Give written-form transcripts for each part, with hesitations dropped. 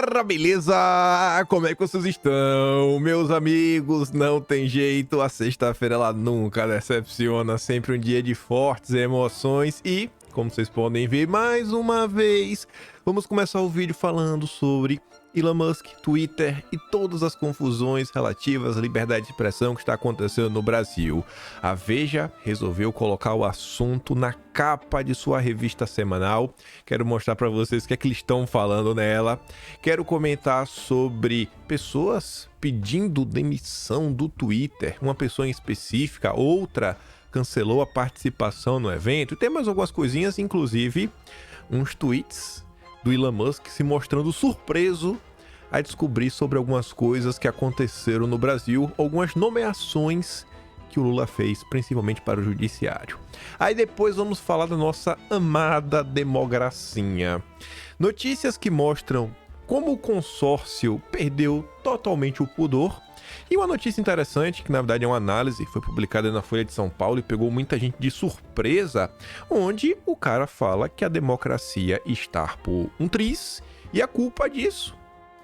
galera, beleza? Como é que vocês estão? Meus amigos, não tem jeito, a sexta-feira ela nunca decepciona, sempre um dia de fortes emoções e, como vocês podem ver, mais uma vez, vamos começar o vídeo falando sobre Elon Musk, Twitter e todas as confusões relativas à liberdade de expressão que está acontecendo no Brasil. A Veja resolveu colocar o assunto na capa de sua revista semanal. Quero mostrar para vocês o que é que eles estão falando nela. Quero comentar sobre pessoas pedindo demissão do Twitter, uma pessoa em específica, outra cancelou a participação no evento. Tem mais algumas coisinhas, inclusive uns tweets do Elon Musk se mostrando surpreso a descobrir sobre algumas coisas que aconteceram no Brasil, algumas nomeações que o Lula fez, principalmente para o judiciário. Aí depois vamos falar da nossa amada democracia. Notícias que mostram como o consórcio perdeu totalmente o pudor. E uma notícia interessante, que na verdade é uma análise, foi publicada na Folha de São Paulo e pegou muita gente de surpresa, onde o cara fala que a democracia está por um triz, e a culpa disso,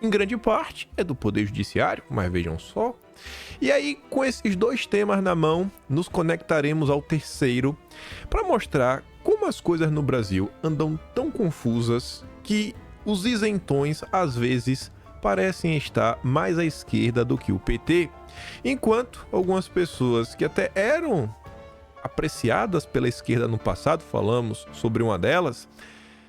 em grande parte, é do Poder Judiciário, mas vejam só. E aí, com esses dois temas na mão, nos conectaremos ao terceiro, para mostrar como as coisas no Brasil andam tão confusas que os isentões, às vezes, parecem estar mais à esquerda do que o PT, enquanto algumas pessoas que até eram apreciadas pela esquerda no passado, falamos sobre uma delas,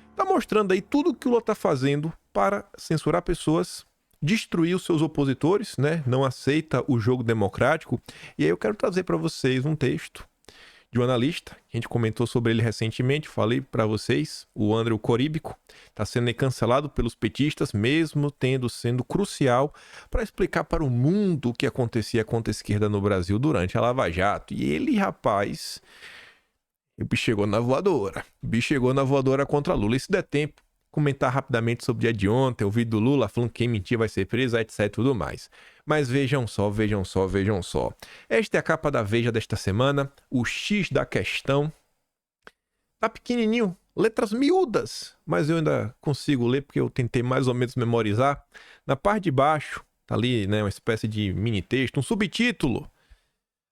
está mostrando aí tudo que o Lula está fazendo para censurar pessoas, destruir os seus opositores, né? Não aceita o jogo democrático. E aí eu quero trazer para vocês um texto de um analista, a gente comentou sobre ele recentemente, falei para vocês, o André Coríbico, está sendo cancelado pelos petistas, mesmo sendo crucial para explicar para o mundo o que acontecia com a esquerda no Brasil durante a Lava Jato. E ele, rapaz, o bicho chegou na voadora. O bicho chegou na voadora contra Lula. E se der tempo, comentar rapidamente sobre o dia de ontem, o vídeo do Lula falando que quem mentir vai ser preso, etc e tudo mais. Mas vejam só, vejam só, vejam só. Esta é a capa da Veja desta semana, o X da questão. Tá pequenininho, letras miúdas, mas eu ainda consigo ler porque eu tentei mais ou menos memorizar. Na parte de baixo, tá ali, né, uma espécie de mini texto, um subtítulo.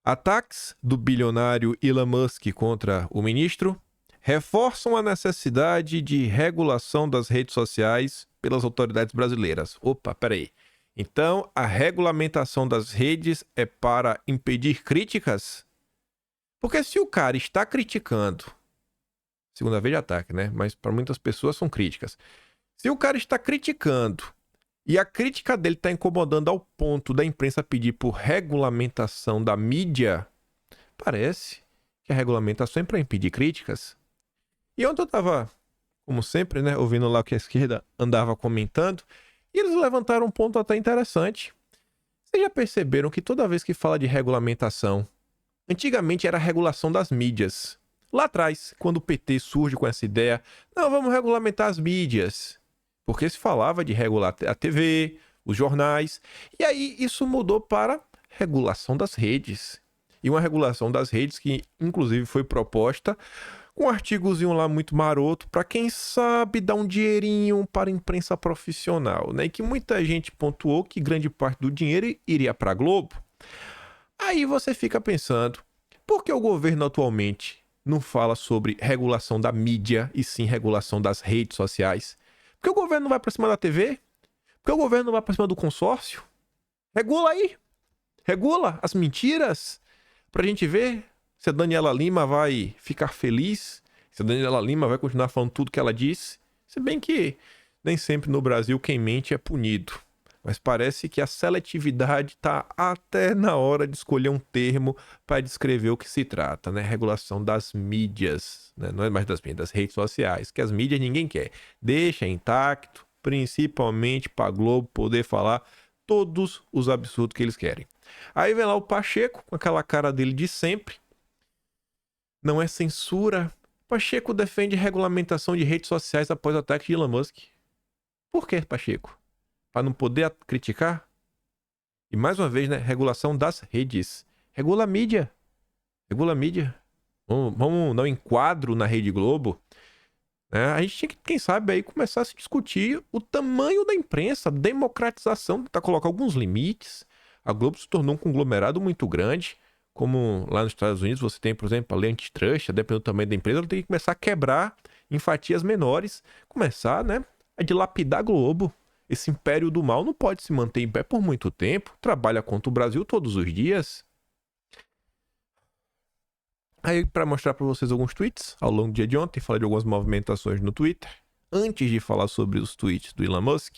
Ataques do bilionário Elon Musk contra o ministro reforçam a necessidade de regulação das redes sociais pelas autoridades brasileiras. Opa, peraí. Então, a regulamentação das redes é para impedir críticas? Porque se o cara está criticando, segunda vez de ataque, né? Mas para muitas pessoas são críticas. Se o cara está criticando e a crítica dele está incomodando ao ponto da imprensa pedir por regulamentação da mídia, parece que a regulamentação é para impedir críticas. E ontem eu estava, como sempre, né, ouvindo lá o que a esquerda andava comentando, e eles levantaram um ponto até interessante. Vocês já perceberam que toda vez que fala de regulamentação, antigamente era a regulação das mídias. Lá atrás, quando o PT surge com essa ideia, não, vamos regulamentar as mídias. Porque se falava de regular a TV, os jornais, e aí isso mudou para regulação das redes. E uma regulação das redes que, inclusive, foi proposta com um artigozinho lá muito maroto para quem sabe dar um dinheirinho para a imprensa profissional, né? E que muita gente pontuou que grande parte do dinheiro iria para a Globo. Aí você fica pensando, por que o governo atualmente não fala sobre regulação da mídia e sim regulação das redes sociais? Por que o governo não vai para cima da TV? Por que o governo não vai para cima do consórcio? Regula aí. Regula as mentiras pra gente ver se a Daniela Lima vai ficar feliz, se a Daniela Lima vai continuar falando tudo que ela disse. Se bem que nem sempre no Brasil quem mente é punido. Mas parece que a seletividade está até na hora de escolher um termo para descrever o que se trata, né? Regulação das mídias, né? Não é mais das mídias, das redes sociais, que as mídias ninguém quer. Deixa intacto, principalmente para a Globo poder falar todos os absurdos que eles querem. Aí vem lá o Pacheco, com aquela cara dele de sempre. Não é censura. Pacheco defende regulamentação de redes sociais após o ataque de Elon Musk. Por que, Pacheco? Para não poder criticar? E mais uma vez, né? Regulação das redes. Regula a mídia. Regula a mídia. Vamos dar um enquadro na Rede Globo. né? A gente tinha que, quem sabe, aí começar a se discutir o tamanho da imprensa, a democratização, tentar colocar alguns limites. A Globo se tornou um conglomerado muito grande, como lá nos Estados Unidos você tem, por exemplo, a lei antitrust, dependendo do tamanho da empresa, ela tem que começar a quebrar em fatias menores, começar, né, a dilapidar a Globo. Esse império do mal não pode se manter em pé por muito tempo, trabalha contra o Brasil todos os dias. Aí, para mostrar para vocês alguns tweets, ao longo do dia de ontem, falei de algumas movimentações no Twitter. Antes de falar sobre os tweets do Elon Musk,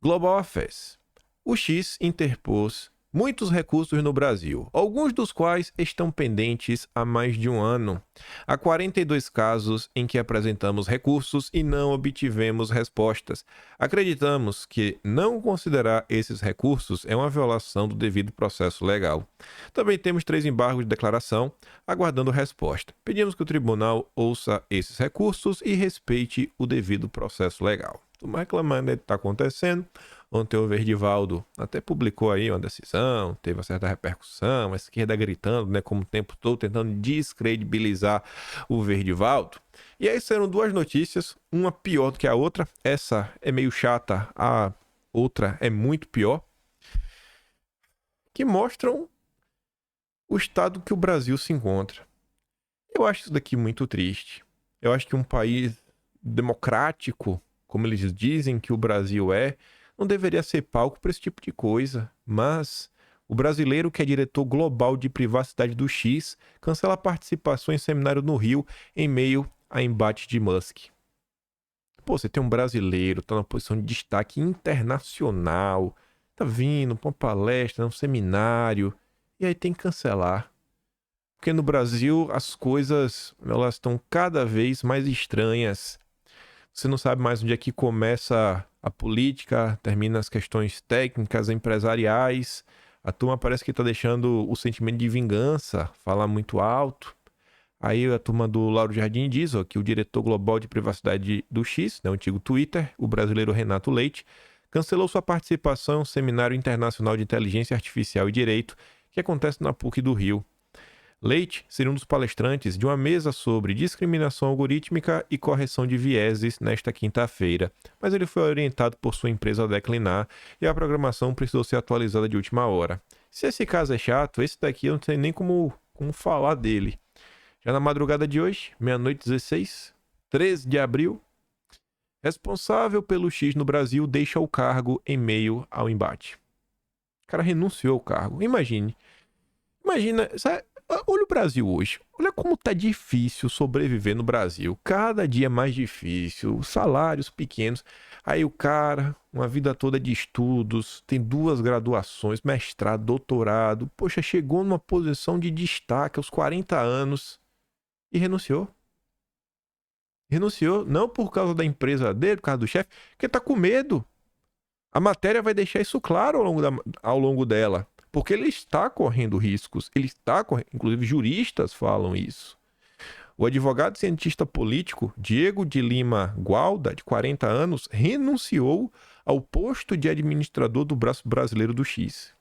Global Affairs. O X interpôs muitos recursos no Brasil, alguns dos quais estão pendentes há mais de um ano. Há 42 casos em que apresentamos recursos e não obtivemos respostas. Acreditamos que não considerar esses recursos é uma violação do devido processo legal. Também temos 3 embargos de declaração, aguardando resposta. Pedimos que o tribunal ouça esses recursos e respeite o devido processo legal. Estamos reclamando do que está acontecendo. Ontem o Verdivaldo até publicou aí uma decisão, teve uma certa repercussão, a esquerda gritando, né, como o tempo todo, tentando descredibilizar o Verdivaldo. E aí saíram 2 notícias, uma pior do que a outra. Essa é meio chata, a outra é muito pior, que mostram o estado que o Brasil se encontra. Eu acho isso daqui muito triste. Eu acho que um país democrático, como eles dizem que o Brasil não deveria ser palco para esse tipo de coisa. Mas o brasileiro que é diretor global de privacidade do X cancela a participação em seminário no Rio em meio a embate de Musk. Pô, você tem um brasileiro, tá numa posição de destaque internacional, tá vindo pra uma palestra, um seminário, e aí tem que cancelar. Porque no Brasil as coisas, elas estão cada vez mais estranhas. Você não sabe mais onde é que começa a política, termina as questões técnicas, empresariais. A turma parece que está deixando o sentimento de vingança falar muito alto. Aí a turma do Lauro Jardim diz que o diretor global de privacidade do X, né, o antigo Twitter, o brasileiro Renato Leite, cancelou sua participação em um seminário internacional de inteligência artificial e direito que acontece na PUC do Rio. Leite seria um dos palestrantes de uma mesa sobre discriminação algorítmica e correção de vieses nesta quinta-feira, mas ele foi orientado por sua empresa a declinar e a programação precisou ser atualizada de última hora. Se esse caso é chato, esse daqui eu não sei nem como falar dele. Já na madrugada de hoje, meia-noite 16, 13 de abril, responsável pelo X no Brasil deixa o cargo em meio ao embate. O cara renunciou ao cargo. Imagina, sabe? Olha o Brasil hoje. Olha como tá difícil sobreviver no Brasil. Cada dia mais difícil. Salários pequenos. Aí o cara, uma vida toda de estudos, tem 2 graduações, mestrado, doutorado. Poxa, chegou numa posição de destaque aos 40 anos e renunciou. Renunciou não por causa da empresa dele, por causa do chefe, porque tá com medo. A matéria vai deixar isso claro ao longo dela. Porque ele está correndo riscos, inclusive juristas falam isso. O advogado e cientista político Diego de Lima Gualda, de 40 anos, renunciou ao posto de administrador do braço brasileiro do X.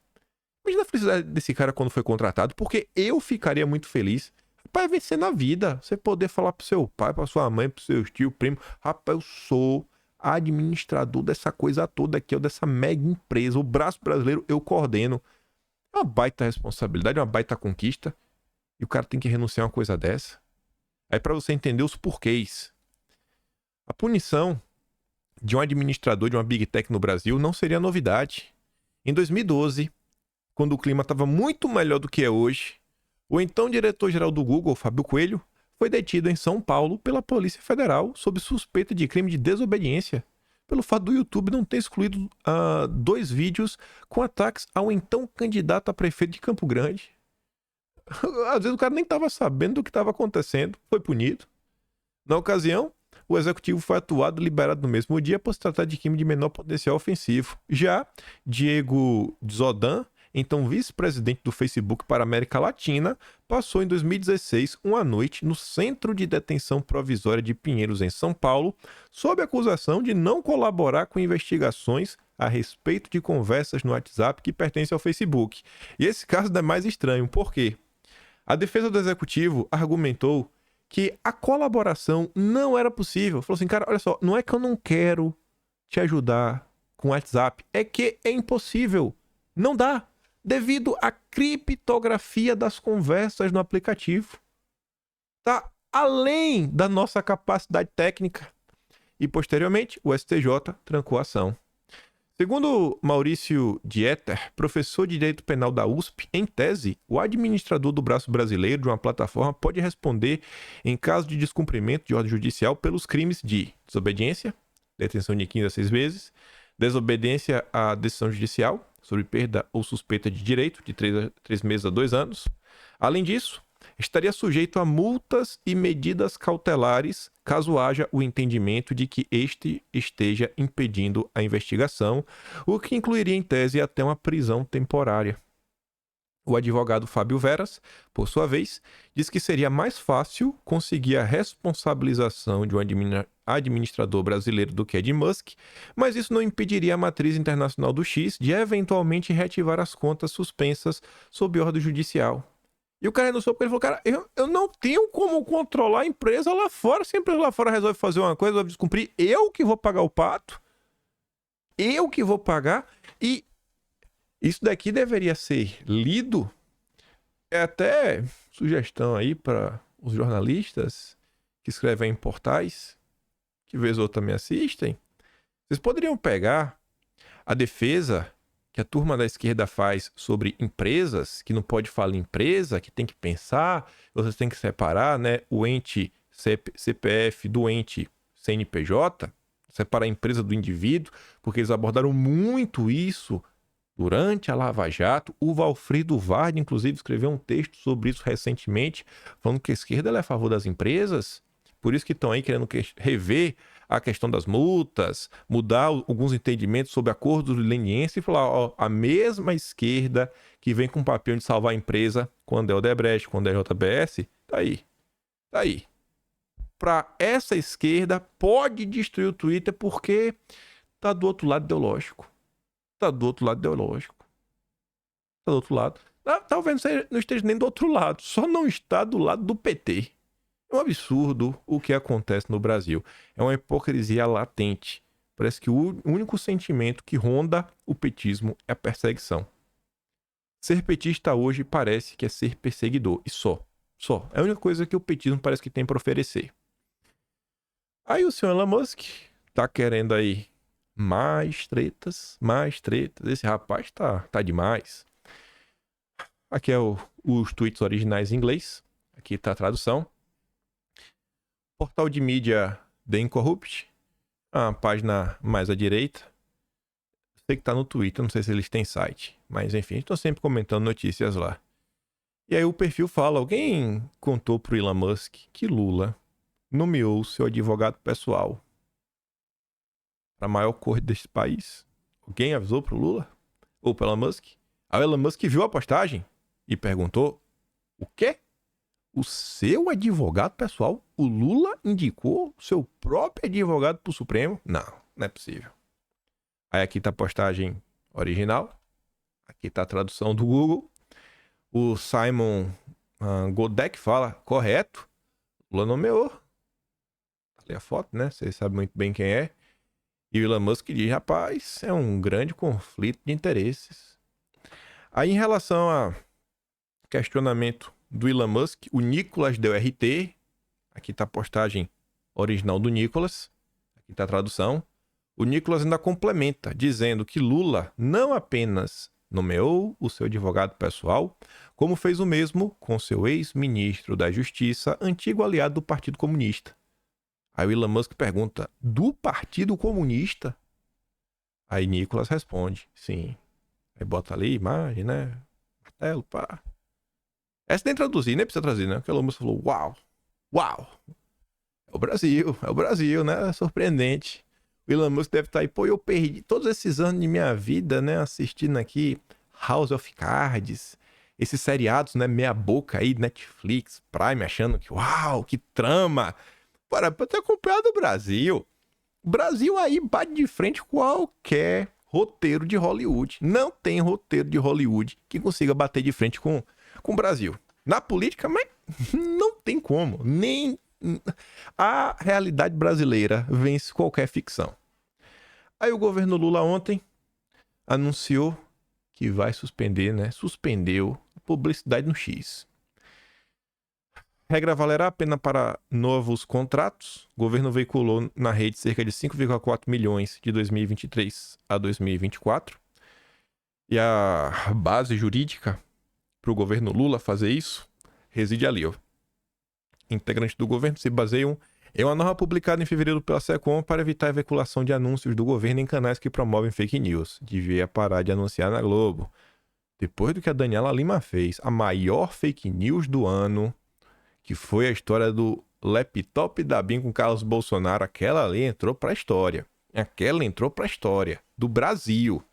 Imagina a felicidade desse cara quando foi contratado, porque eu ficaria muito feliz. Rapaz, vencer na vida, você poder falar pro seu pai, pra sua mãe, pro seu tio, primo, rapaz, eu sou administrador dessa coisa toda aqui, dessa mega empresa, o braço brasileiro eu coordeno. Uma baita responsabilidade, uma baita conquista. E o cara tem que renunciar a uma coisa dessa. Aí para você entender os porquês. A punição de um administrador de uma Big Tech no Brasil não seria novidade. Em 2012, quando o clima estava muito melhor do que é hoje, o então diretor-geral do Google, Fábio Coelho, foi detido em São Paulo pela Polícia Federal sob suspeita de crime de desobediência, pelo fato do YouTube não ter excluído 2 vídeos com ataques ao então candidato a prefeito de Campo Grande. Às vezes o cara nem estava sabendo do que estava acontecendo, foi punido. Na ocasião, o executivo foi atuado e liberado no mesmo dia por se tratar de crime de menor potencial ofensivo. Já Diego Zodan, então vice-presidente do Facebook para a América Latina, passou em 2016 uma noite no Centro de Detenção Provisória de Pinheiros, em São Paulo, sob acusação de não colaborar com investigações a respeito de conversas no WhatsApp que pertencem ao Facebook. E esse caso é mais estranho, por quê? A defesa do executivo argumentou que a colaboração não era possível. Falou assim, cara, olha só, não é que eu não quero te ajudar com o WhatsApp, é que é impossível. Não dá, devido à criptografia das conversas no aplicativo. Tá além da nossa capacidade técnica. E, posteriormente, o STJ trancou a ação. Segundo Maurício Dieter, professor de Direito Penal da USP, em tese, o administrador do braço brasileiro de uma plataforma pode responder em caso de descumprimento de ordem judicial pelos crimes de desobediência, detenção de 15 a 6 meses, desobediência à decisão judicial sobre perda ou suspeita de direito de 3 meses a 2 anos. Além disso, estaria sujeito a multas e medidas cautelares caso haja o entendimento de que este esteja impedindo a investigação, o que incluiria em tese até uma prisão temporária. O advogado Fábio Veras, por sua vez, diz que seria mais fácil conseguir a responsabilização de um administrador brasileiro do que a de Musk, mas isso não impediria a matriz internacional do X de eventualmente reativar as contas suspensas sob ordem judicial. E o cara renunciou porque ele falou, cara, eu não tenho como controlar a empresa lá fora. Se a empresa lá fora resolve fazer uma coisa, resolve descumprir, eu que vou pagar o pato. Eu que vou pagar. E isso daqui deveria ser lido. É até sugestão aí para os jornalistas que escrevem em portais, que vez ou outra me assistem. Vocês poderiam pegar a defesa que a turma da esquerda faz sobre empresas, que não pode falar empresa, que tem que pensar, vocês têm que separar, né, o ente CPF do ente CNPJ, separar a empresa do indivíduo, porque eles abordaram muito isso durante a Lava Jato. O Valfrido Vardi, inclusive, escreveu um texto sobre isso recentemente, falando que a esquerda é a favor das empresas, por isso que estão aí querendo rever a questão das multas, mudar alguns entendimentos sobre acordos lenienses e falar, ó, a mesma esquerda que vem com o papel de salvar a empresa quando é o Odebrecht, quando é a JBS, tá aí. Para essa esquerda, pode destruir o Twitter porque tá do outro lado ideológico. Tá do outro lado. Talvez não esteja nem do outro lado, só não está do lado do PT. É um absurdo o que acontece no Brasil. É uma hipocrisia latente. Parece que o único sentimento que ronda o petismo é a perseguição. Ser petista hoje parece que é ser perseguidor. E só. É a única coisa que o petismo parece que tem para oferecer. Aí o senhor Elon Musk tá querendo aí mais tretas. Esse rapaz tá demais. Aqui é os tweets originais em inglês. Aqui tá a tradução. Portal de mídia The Incorrupt, a página mais à direita. Sei que tá no Twitter, não sei se eles têm site, mas enfim, estou sempre comentando notícias lá. E aí o perfil fala, alguém contou pro Elon Musk que Lula nomeou seu advogado pessoal para a maior corte desse país. Alguém avisou pro Lula? Ou pro Elon Musk? Aí o Elon Musk viu a postagem e perguntou, o quê? O seu advogado pessoal, o Lula indicou o seu próprio advogado pro Supremo? Não é possível. Aí aqui tá a postagem original. Aqui tá a tradução do Google. O Simon Godek fala, correto. Lula nomeou. Ali a foto, né? Vocês sabem muito bem quem é. E o Elon Musk diz, rapaz, é um grande conflito de interesses. Aí em relação a questionamento do Elon Musk, o Nicolas deu RT. Aqui tá a postagem original do Nicolas. Aqui tá a tradução. O Nicolas ainda complementa, dizendo que Lula não apenas nomeou o seu advogado pessoal, como fez o mesmo com seu ex-ministro da Justiça, antigo aliado do Partido Comunista. Aí o Elon Musk pergunta, do Partido Comunista? Aí Nicolas responde, sim. Aí bota ali, imagem, né? Martelo, pá. Essa nem traduzir, nem precisa traduzir, né? Porque o Elon Musk falou, uau. É o Brasil, né? Surpreendente. O Elon Musk deve estar aí, pô, eu perdi todos esses anos de minha vida, né? Assistindo aqui House of Cards, esses seriados, né? Meia boca aí, Netflix, Prime, achando que, uau, que trama. Para ter acompanhado o Brasil. O Brasil aí bate de frente com qualquer roteiro de Hollywood. Não tem roteiro de Hollywood que consiga bater de frente com o Brasil. Na política, mas não tem como. Nem a realidade brasileira vence qualquer ficção. Aí o governo Lula ontem anunciou que vai suspender, né? Suspendeu publicidade no X. Regra valerá apenas para novos contratos. O governo veiculou na rede cerca de 5,4 milhões de 2023 a 2024. E a base jurídica para o governo Lula fazer isso reside ali, ó. Integrantes do governo se baseiam em uma norma publicada em fevereiro pela SECOM para evitar a veiculação de anúncios do governo em canais que promovem fake news. Devia parar de anunciar na Globo. Depois do que a Daniela Lima fez, a maior fake news do ano, que foi a história do laptop da BIM com Carlos Bolsonaro, aquela ali entrou pra história. Aquela entrou pra história do Brasil.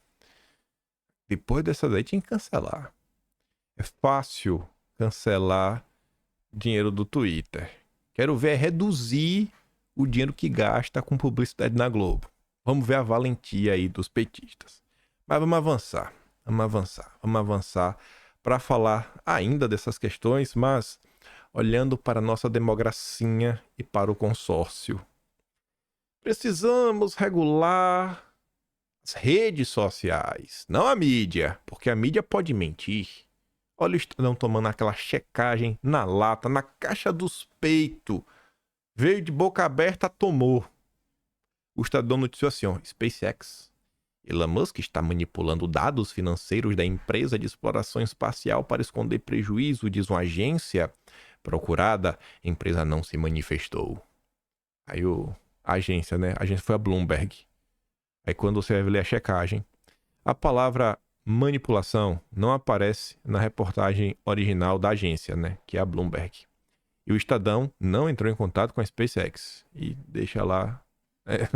Depois dessa daí tinha que cancelar. É fácil cancelar dinheiro do Twitter. Quero ver reduzir o dinheiro que gasta com publicidade na Globo. Vamos ver a valentia aí dos petistas. Mas vamos avançar para falar ainda dessas questões, mas olhando para a nossa democracia e para o consórcio. Precisamos regular as redes sociais, não a mídia, porque a mídia pode mentir. Olha o Estadão tomando aquela checagem na lata, na caixa dos peitos. Veio de boca aberta, tomou. O Estadão noticiou assim, ó, SpaceX. Elon Musk está manipulando dados financeiros da empresa de exploração espacial para esconder prejuízo, diz uma agência procurada. A empresa não se manifestou. Aí a agência, né? A agência foi a Bloomberg. Aí quando você vai ler a checagem, a palavra manipulação não aparece na reportagem original da agência, né? Que é a Bloomberg. E o Estadão não entrou em contato com a SpaceX. E deixa lá,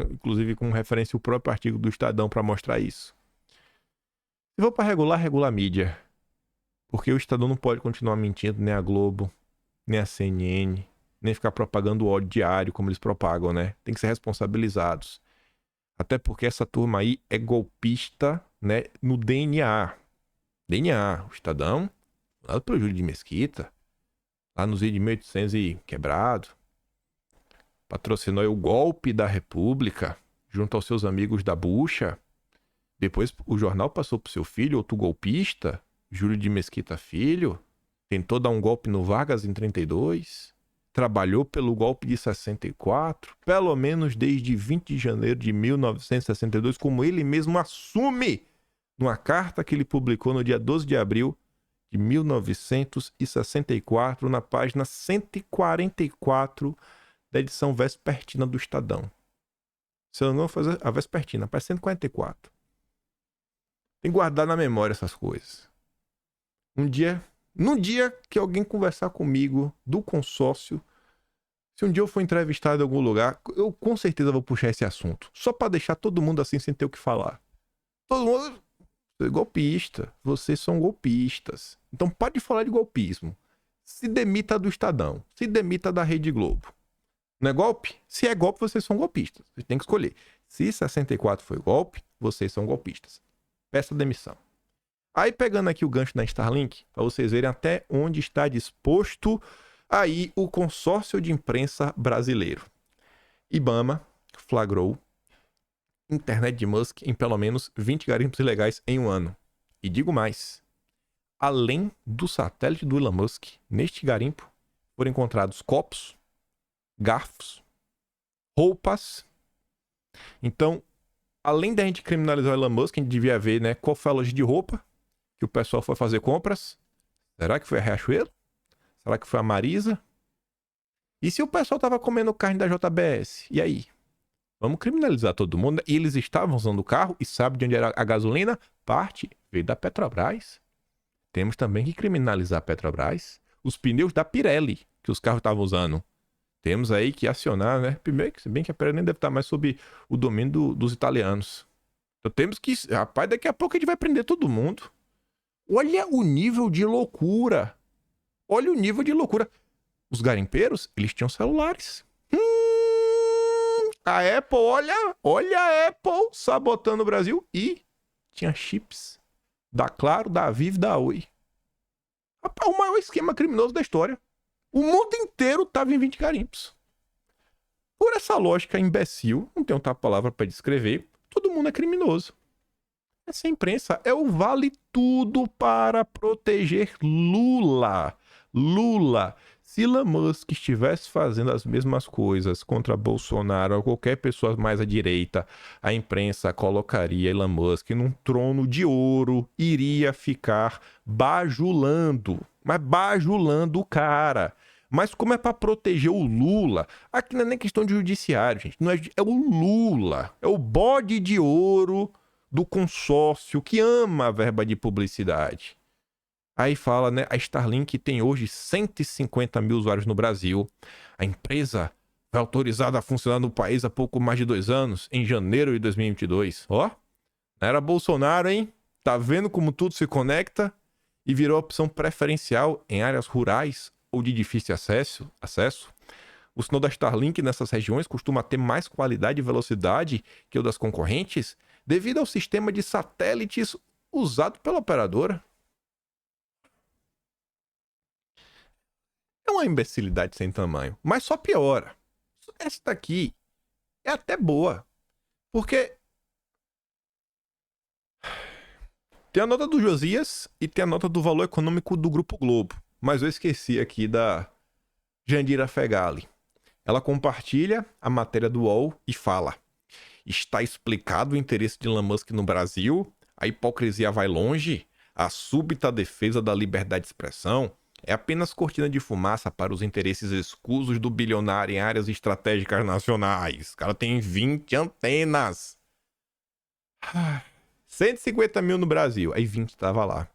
inclusive com referência ao próprio artigo do Estadão para mostrar isso. Se for para regular, regula a mídia. Porque o Estadão não pode continuar mentindo, nem a Globo, nem a CNN, nem ficar propagando ódio diário como eles propagam, né? Tem que ser responsabilizados. Até porque essa turma aí é golpista, né, no DNA. DNA, o Estadão, lá pelo Júlio de Mesquita, lá nos vídeos de 1800 e quebrado, patrocinou o golpe da República, junto aos seus amigos da Bucha. Depois o jornal passou pro seu filho, outro golpista, Júlio de Mesquita Filho, tentou dar um golpe no Vargas em 32, trabalhou pelo golpe de 64, pelo menos desde 20 de janeiro de 1962, como ele mesmo assume numa carta que ele publicou no dia 12 de abril de 1964, na página 144 da edição vespertina do Estadão. Se eu não fazer a vespertina, página 144. Tem que guardar na memória essas coisas. Num dia que alguém conversar comigo do consórcio, se um dia eu for entrevistado em algum lugar, eu com certeza vou puxar esse assunto. Só para deixar todo mundo assim sem ter o que falar. Todo mundo é golpista. Vocês são golpistas. Então pode falar de golpismo. Se demita do Estadão. Se demita da Rede Globo. Não é golpe? Se é golpe, vocês são golpistas. Vocês têm que escolher. Se 64 foi golpe, vocês são golpistas. Peça demissão. Aí pegando aqui o gancho da Starlink, para vocês verem até onde está disposto aí o consórcio de imprensa brasileiro. IBAMA flagrou internet de Musk em pelo menos 20 garimpos ilegais em um ano. E digo mais, além do satélite do Elon Musk, neste garimpo foram encontrados copos, garfos, roupas. Então, além da gente criminalizar o Elon Musk, a gente devia ver, né, qual foi a loja de roupa que o pessoal foi fazer compras. Será que foi a Riachuelo? Será que foi a Marisa? E se o pessoal tava comendo carne da JBS? E aí? Vamos criminalizar todo mundo? E eles estavam usando o carro e sabe de onde era a gasolina? Parte veio da Petrobras. Temos também que criminalizar a Petrobras. Os pneus da Pirelli que os carros estavam usando. Temos aí que acionar, né? Primeiro, se bem que a Pirelli nem deve estar mais sob o domínio dos italianos. Então temos que... Rapaz, daqui a pouco a gente vai prender todo mundo. Olha o nível de loucura. Olha o nível de loucura. Os garimpeiros, eles tinham celulares. A Apple, olha a Apple sabotando o Brasil. E tinha chips da Claro, da Vivo, da Oi. O maior esquema criminoso da história. O mundo inteiro estava em 20 garimpos. Por essa lógica imbecil, não tem outra palavra para descrever, todo mundo é criminoso. Essa imprensa é o vale tudo para proteger Lula. Lula. Se Elon Musk estivesse fazendo as mesmas coisas contra Bolsonaro ou qualquer pessoa mais à direita, a imprensa colocaria Elon Musk num trono de ouro, iria ficar bajulando, mas bajulando o cara. Mas como é para proteger o Lula, aqui não é nem questão de judiciário, gente. Não é, é o Lula, é o bode de ouro do consórcio que ama a verba de publicidade. Aí fala, né? A Starlink tem hoje 150 mil usuários no Brasil. A empresa foi autorizada a funcionar no país há pouco mais de 2 anos, em janeiro de 2022. Ó, não era Bolsonaro, hein? Tá vendo como tudo se conecta? E virou opção preferencial em áreas rurais ou de difícil acesso. O sinal da Starlink nessas regiões costuma ter mais qualidade e velocidade que o das concorrentes, devido ao sistema de satélites usado pela operadora. É uma imbecilidade sem tamanho, mas só piora. Essa daqui é até boa, porque tem a nota do Josias e tem a nota do valor econômico do Grupo Globo, mas eu esqueci aqui da Jandira Fegali. Ela compartilha a matéria do UOL e fala: está explicado o interesse de Elon Musk no Brasil, a hipocrisia vai longe, a súbita defesa da liberdade de expressão é apenas cortina de fumaça para os interesses escusos do bilionário em áreas estratégicas nacionais. O cara tem 20 antenas. 150 mil no Brasil, aí 20 estava lá.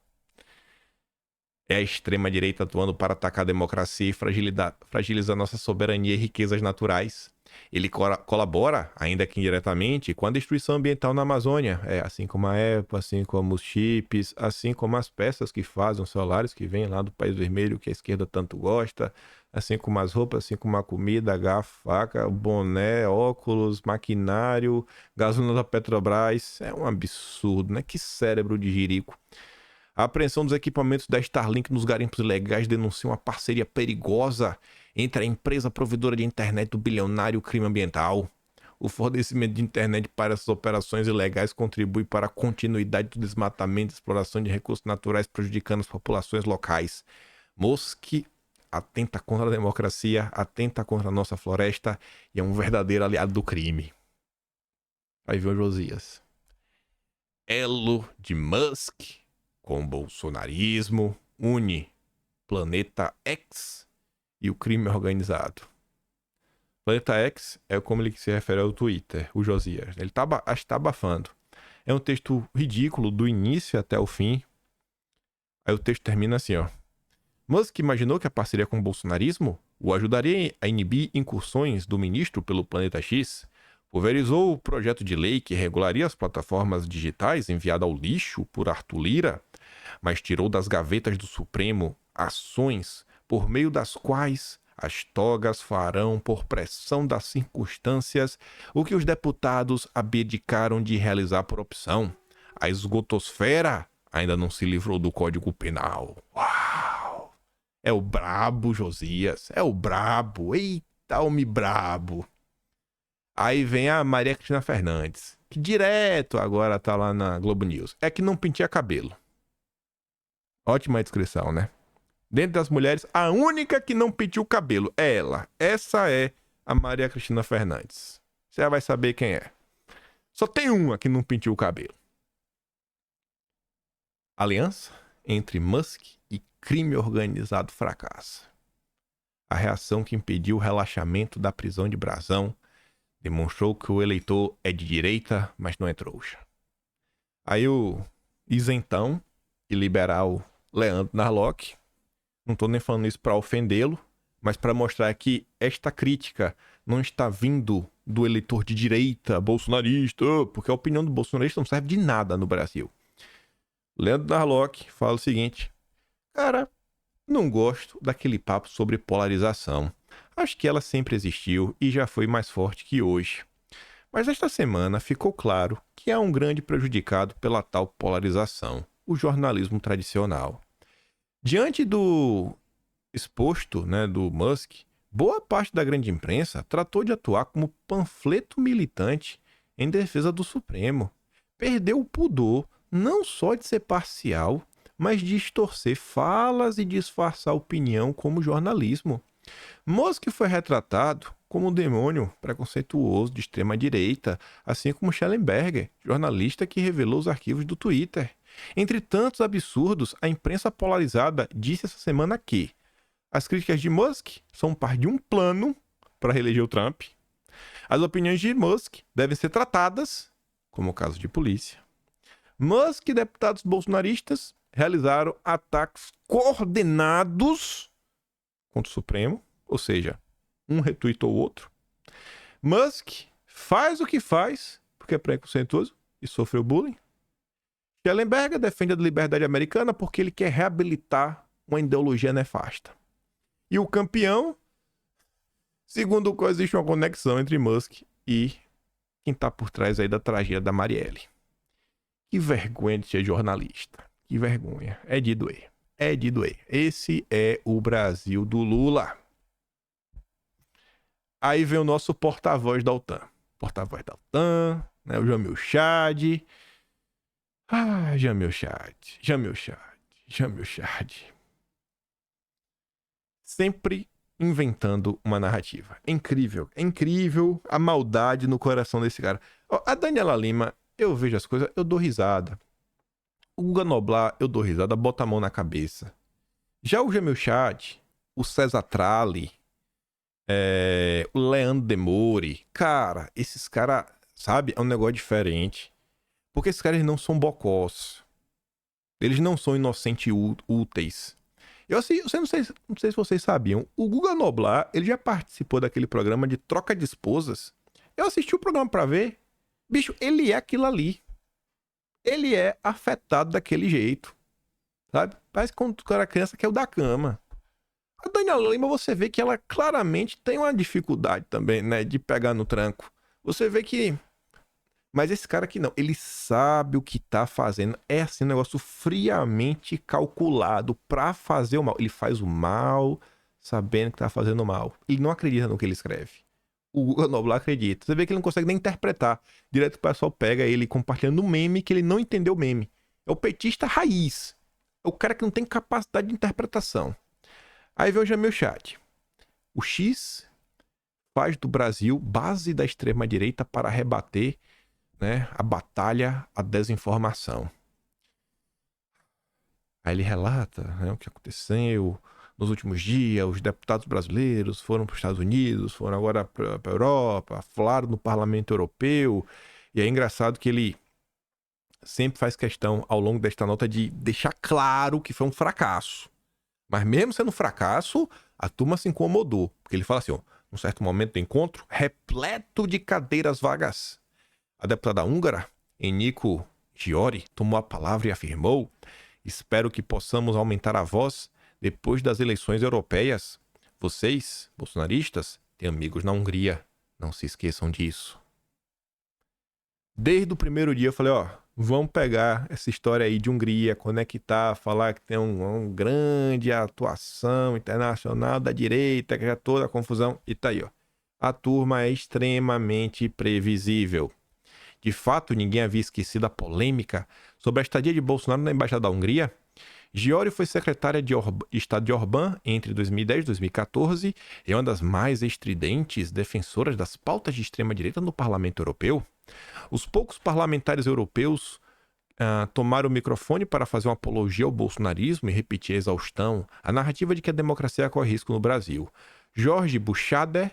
É a extrema-direita atuando para atacar a democracia e fragilizar nossa soberania e riquezas naturais. Ele colabora, ainda que indiretamente, com a destruição ambiental na Amazônia. Assim como a Apple, assim como os chips, assim como as peças que fazem os celulares que vêm lá do País Vermelho, que a esquerda tanto gosta, assim como as roupas, assim como a comida, a garfo, faca, boné, óculos, maquinário, gasolina da Petrobras. É um absurdo, né? Que cérebro de jirico. A apreensão dos equipamentos da Starlink nos garimpos ilegais denuncia uma parceria perigosa entre a empresa provedora de internet do bilionário crime ambiental. O fornecimento de internet para essas operações ilegais contribui para a continuidade do desmatamento e exploração de recursos naturais, prejudicando as populações locais. Musk atenta contra a democracia, atenta contra a nossa floresta e é um verdadeiro aliado do crime. Aí vem o Josias. Elo de Musk com o bolsonarismo une Planeta X e o crime organizado. Planeta X é como ele se refere ao Twitter, o Josias. Ele acho que tá abafando. É um texto ridículo do início até o fim. Aí o texto termina assim, ó. Musk imaginou que a parceria com o bolsonarismo o ajudaria a inibir incursões do ministro pelo Planeta X. Pulverizou o projeto de lei que regularia as plataformas digitais enviado ao lixo por Arthur Lira, mas tirou das gavetas do Supremo ações por meio das quais as togas farão, por pressão das circunstâncias, o que os deputados abdicaram de realizar por opção. A esgotosfera ainda não se livrou do Código Penal. Uau! É o brabo, Josias. É o brabo. Eita, homem brabo. Aí vem a Maria Cristina Fernandes, que direto agora tá lá na Globo News. É que não penteia cabelo. Ótima descrição, né? Dentro das mulheres, a única que não penteou o cabelo é ela. Essa é a Maria Cristina Fernandes. Você já vai saber quem é. Só tem uma que não penteou o cabelo. Aliança entre Musk e crime organizado fracassa. A reação que impediu o relaxamento da prisão de Brazão demonstrou que o eleitor é de direita, mas não é trouxa. Aí o isentão e liberal Leandro Narlock, não estou nem falando isso para ofendê-lo, mas para mostrar que esta crítica não está vindo do eleitor de direita, bolsonarista, porque a opinião do bolsonarista não serve de nada no Brasil. Leandro Narlock fala o seguinte: cara, não gosto daquele papo sobre polarização. Acho que ela sempre existiu e já foi mais forte que hoje. Mas esta semana ficou claro que há um grande prejudicado pela tal polarização, o jornalismo tradicional. Diante do exposto, né, do Musk, boa parte da grande imprensa tratou de atuar como panfleto militante em defesa do Supremo. Perdeu o pudor não só de ser parcial, mas de distorcer falas e disfarçar opinião como jornalismo. Musk foi retratado como um demônio preconceituoso de extrema-direita, assim como Schellenberger, jornalista que revelou os arquivos do Twitter. Entre tantos absurdos, a imprensa polarizada disse essa semana que as críticas de Musk são parte de um plano para reeleger o Trump. As opiniões de Musk devem ser tratadas como caso de polícia. Musk e deputados bolsonaristas realizaram ataques coordenados contra o Supremo, ou seja, um retuitou o outro. Musk faz o que faz porque é preconceituoso e sofreu bullying. Schellenberger defende a liberdade americana porque ele quer reabilitar uma ideologia nefasta. E o campeão, segundo o qual existe uma conexão entre Musk e quem está por trás aí da tragédia da Marielle. Que vergonha de ser jornalista. Que vergonha. É de doer. É de doer. Esse é o Brasil do Lula. Aí vem o nosso porta-voz da OTAN. Porta-voz da OTAN, né? O Jamil Chad. Ah, Jamil Chad. Jamil Chad. Jamil Chad. Sempre inventando uma narrativa. É incrível a maldade no coração desse cara. A Daniela Lima, eu vejo as coisas, eu dou risada. O Guga Noblar, eu dou risada, bota a mão na cabeça. Já o Jamil Chad, o César Tralli, o Leandro Demore, cara, esses caras, sabe, é um negócio diferente. Porque esses caras não são bocós. Eles não são inocentes úteis. Eu não sei se vocês sabiam, o Guga Noblar, ele já participou daquele programa de troca de esposas. Eu assisti o programa pra ver. Bicho, ele é aquilo ali. Ele é afetado daquele jeito. Sabe? Parece que quando o cara é criança quer o da cama. A Daniela Lima, você vê que ela claramente tem uma dificuldade também, né? De pegar no tranco. Você vê que... Mas esse cara aqui não, ele sabe o que tá fazendo. É assim, um negócio friamente calculado pra fazer o mal. Ele faz o mal sabendo que tá fazendo mal. Ele não acredita no que ele escreve. O Guga Noblar acredita. Você vê que ele não consegue nem interpretar. Direto o pessoal pega ele compartilhando um meme que ele não entendeu o meme. É o petista raiz. É o cara que não tem capacidade de interpretação. Aí vem o Jamil Chad. O X faz do Brasil base da extrema-direita para rebater, né, a batalha à desinformação. Aí ele relata, né, o que aconteceu nos últimos dias. Os deputados brasileiros foram para os Estados Unidos, foram agora para a Europa, falaram no Parlamento Europeu. E é engraçado que ele sempre faz questão, ao longo desta nota, de deixar claro que foi um fracasso. Mas mesmo sendo um fracasso, a turma se incomodou. Porque ele fala assim, ó, num certo momento do encontro, repleto de cadeiras vagas. A deputada húngara, Enikő Győri, tomou a palavra e afirmou: espero que possamos aumentar a voz depois das eleições europeias. Vocês, bolsonaristas, têm amigos na Hungria. Não se esqueçam disso. Desde o primeiro dia eu falei, ó, vamos pegar essa história aí de Hungria, conectar, falar que tem uma grande atuação internacional da direita, que é toda a confusão. E tá aí, ó. A turma é extremamente previsível. De fato, ninguém havia esquecido a polêmica sobre a estadia de Bolsonaro na Embaixada da Hungria. Győri foi secretária de Estado de Orbán entre 2010 e 2014 e é uma das mais estridentes defensoras das pautas de extrema-direita no Parlamento Europeu. Os poucos parlamentares europeus tomaram o microfone para fazer uma apologia ao bolsonarismo e repetir a exaustão a narrativa de que a democracia corre risco no Brasil. Jorge Buxadé,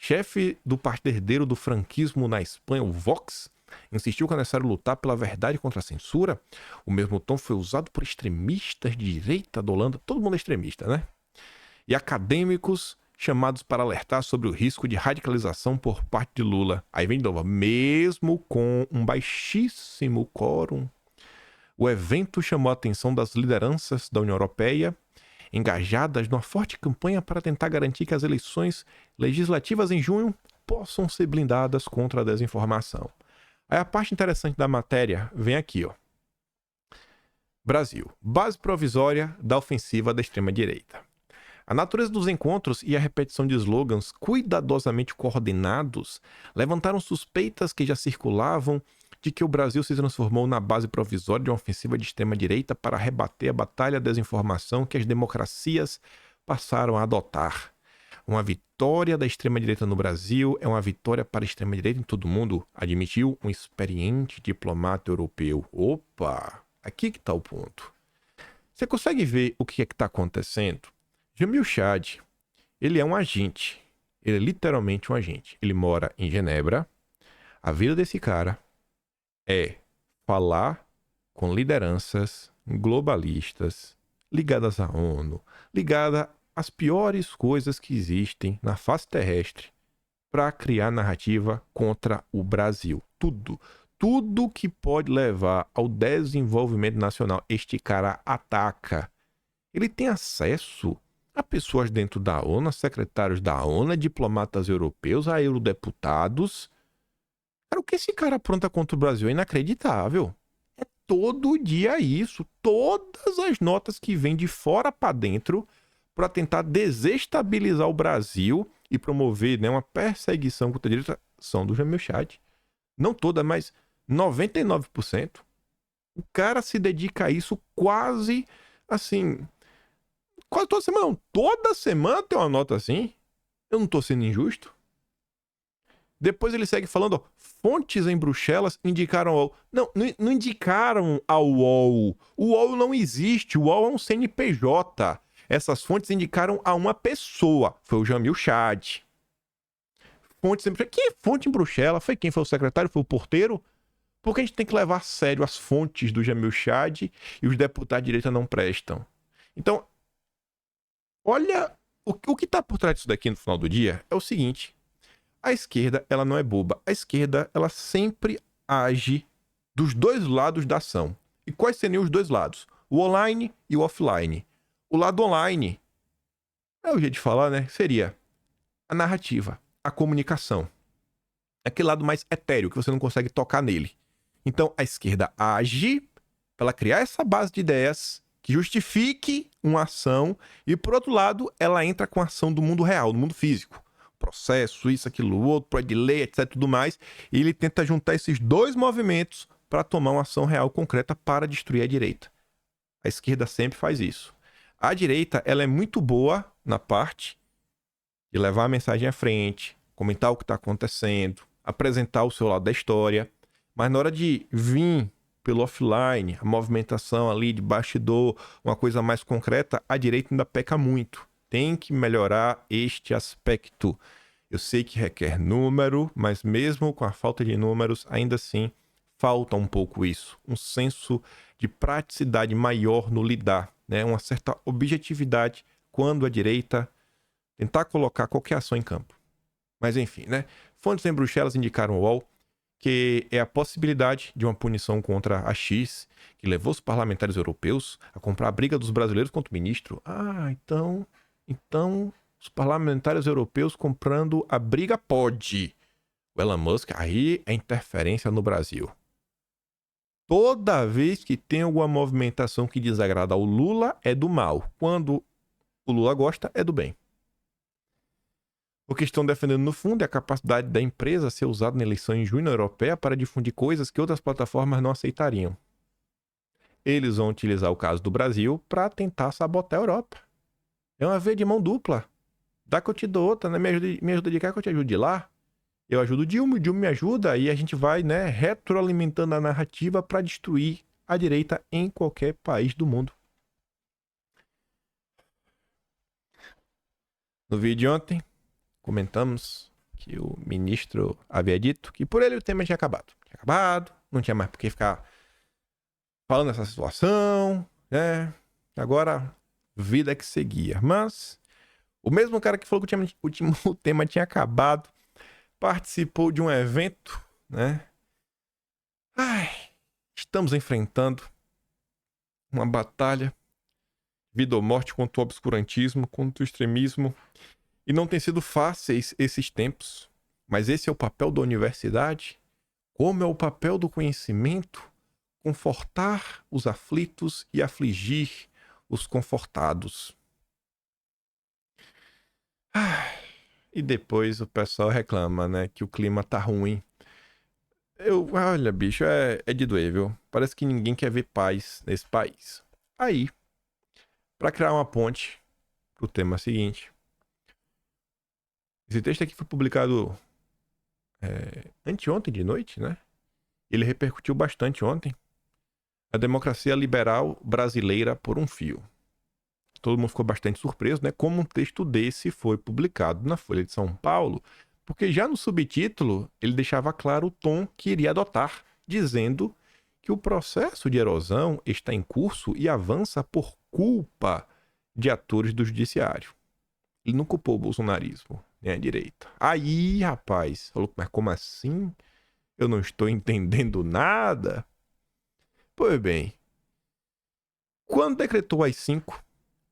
chefe do partido herdeiro do franquismo na Espanha, o Vox, insistiu que é necessário lutar pela verdade contra a censura. O mesmo tom foi usado por extremistas de direita da Holanda. Todo mundo é extremista, né? E acadêmicos chamados para alertar sobre o risco de radicalização por parte de Lula. Aí vem de novo, mesmo com um baixíssimo quórum. O evento chamou a atenção das lideranças da União Europeia, engajadas numa forte campanha para tentar garantir que as eleições legislativas em junho possam ser blindadas contra a desinformação. Aí a parte interessante da matéria vem aqui, ó. Brasil. Base provisória da ofensiva da extrema-direita. A natureza dos encontros e a repetição de slogans cuidadosamente coordenados levantaram suspeitas que já circulavam de que o Brasil se transformou na base provisória de uma ofensiva de extrema-direita para rebater a batalha da desinformação que as democracias passaram a adotar. Uma vitória da extrema-direita no Brasil é uma vitória para a extrema-direita em todo o mundo, admitiu um experiente diplomata europeu. Opa, aqui que está o ponto. Você consegue ver o que é que está acontecendo? Jamil Chad, ele é um agente. Ele é literalmente um agente. Ele mora em Genebra. A vida desse cara é falar com lideranças globalistas ligadas à ONU, ligada às piores coisas que existem na face terrestre para criar narrativa contra o Brasil. Tudo que pode levar ao desenvolvimento nacional, este cara ataca. Ele tem acesso a pessoas dentro da ONU, a secretários da ONU, a diplomatas europeus, a eurodeputados. Cara, o que esse cara apronta contra o Brasil é inacreditável. É todo dia isso. Todas as notas que vêm de fora para dentro para tentar desestabilizar o Brasil e promover, né, uma perseguição contra a direita são do Jamil Chad. Não toda, mas 99%. O cara se dedica a isso quase assim... Quase toda semana, não. Toda semana tem uma nota assim. Eu não tô sendo injusto. Depois ele segue falando, ó, fontes em Bruxelas indicaram ao UOL. Não indicaram ao UOL. O UOL não existe. O UOL é um CNPJ. Essas fontes indicaram a uma pessoa. Foi o Jamil Chad. Fontes em Bruxelas. Quem é fonte em Bruxelas? Foi quem? Foi o secretário? Foi o porteiro? Porque a gente tem que levar a sério as fontes do Jamil Chad e os deputados de direita não prestam. Então, olha, o que está por trás disso daqui no final do dia é o seguinte. A esquerda, ela não é boba. A esquerda, ela sempre age dos dois lados da ação. E quais seriam os dois lados? O online e o offline. O lado online, é o jeito de falar, né? Seria a narrativa, a comunicação. Aquele lado mais etéreo, que você não consegue tocar nele. Então, a esquerda age para criar essa base de ideias que justifique uma ação, e por outro lado, ela entra com a ação do mundo real, do mundo físico. Processo, isso, aquilo, outro, projeto de lei, etc, tudo mais, e ele tenta juntar esses dois movimentos para tomar uma ação real concreta para destruir a direita. A esquerda sempre faz isso. A direita, ela é muito boa na parte de levar a mensagem à frente, comentar o que está acontecendo, apresentar o seu lado da história, mas na hora de vir pelo offline, a movimentação ali de bastidor, uma coisa mais concreta, a direita ainda peca muito. Tem que melhorar este aspecto. Eu sei que requer número, mas mesmo com a falta de números, ainda assim, falta um pouco isso. Um senso de praticidade maior no lidar, né? Uma certa objetividade quando a direita tentar colocar qualquer ação em campo. Mas enfim, né? Fontes em Bruxelas indicaram ao UOL que é a possibilidade de uma punição contra a X, que levou os parlamentares europeus a comprar a briga dos brasileiros contra o ministro. Ah, então os parlamentares europeus comprando a briga pode. O Elon Musk, aí é interferência no Brasil. Toda vez que tem alguma movimentação que desagrada ao Lula, é do mal. Quando o Lula gosta, é do bem. O que estão defendendo no fundo é a capacidade da empresa ser usada na eleição em junho na europeia para difundir coisas que outras plataformas não aceitariam. Eles vão utilizar o caso do Brasil para tentar sabotar a Europa. É uma via de mão dupla. Dá que eu te dou outra, né? Me ajuda de cá que eu te ajudo de lá. Eu ajudo o Dilma me ajuda, e a gente vai, né, retroalimentando a narrativa para destruir a direita em qualquer país do mundo. No vídeo de ontem, comentamos que o ministro havia dito que por ele o tema tinha acabado. Tinha acabado, não tinha mais por que ficar falando dessa situação, né? Agora, vida que seguia. Mas o mesmo cara que falou que o tema tinha acabado participou de um evento, né? Estamos enfrentando uma batalha, vida ou morte, contra o obscurantismo, contra o extremismo. E não tem sido fáceis esses tempos. Mas esse é o papel da universidade. Como é o papel do conhecimento? confortar os aflitos e afligir os confortados. E depois o pessoal reclama, né, que o clima tá ruim. Olha, bicho, é de doer, viu? Parece que ninguém quer ver paz nesse país. Aí, para criar uma ponte pro tema seguinte, esse texto aqui foi publicado anteontem de noite, né? Ele repercutiu bastante ontem. A democracia liberal brasileira por um fio. Todo mundo ficou bastante surpreso, né? Como um texto desse foi publicado na Folha de São Paulo, porque já no subtítulo ele deixava claro o tom que iria adotar, dizendo que o processo de erosão está em curso e avança por culpa de atores do judiciário. Ele não culpou o bolsonarismo, nem a direita. Aí, rapaz, falou, mas como assim? Eu não estou entendendo nada? Pois bem, quando decretou as 5,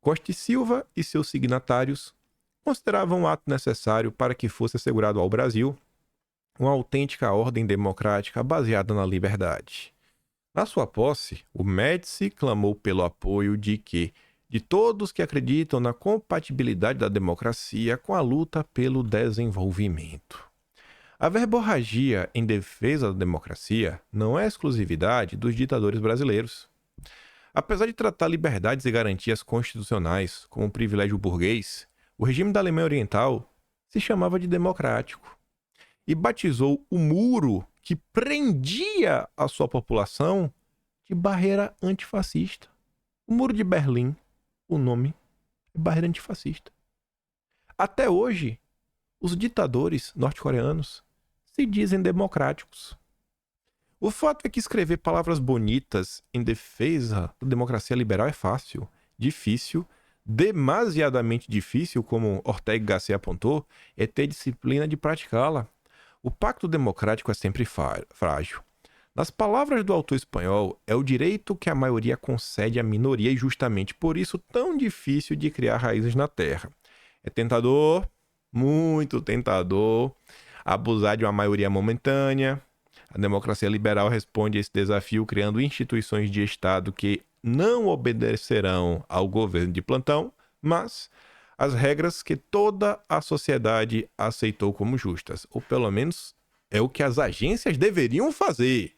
Costa e Silva e seus signatários consideravam o ato necessário para que fosse assegurado ao Brasil uma autêntica ordem democrática baseada na liberdade. Na sua posse, o Médici clamou pelo apoio de todos que acreditam na compatibilidade da democracia com a luta pelo desenvolvimento. A verborragia em defesa da democracia não é exclusividade dos ditadores brasileiros. Apesar de tratar liberdades e garantias constitucionais como um privilégio burguês, o regime da Alemanha Oriental se chamava de democrático e batizou o muro que prendia a sua população de barreira antifascista. O Muro de Berlim, o nome é barreira antifascista. Até hoje, os ditadores norte-coreanos se dizem democráticos. O fato é que escrever palavras bonitas em defesa da democracia liberal é fácil, difícil, demasiadamente difícil, como Ortega y Gasset apontou, é ter disciplina de praticá-la. O pacto democrático é sempre frágil. Nas palavras do autor espanhol, é o direito que a maioria concede à minoria e justamente por isso tão difícil de criar raízes na terra. É tentador, muito tentador, abusar de uma maioria momentânea. A democracia liberal responde a esse desafio criando instituições de Estado que não obedecerão ao governo de plantão, mas as regras que toda a sociedade aceitou como justas, ou pelo menos é o que as agências deveriam fazer.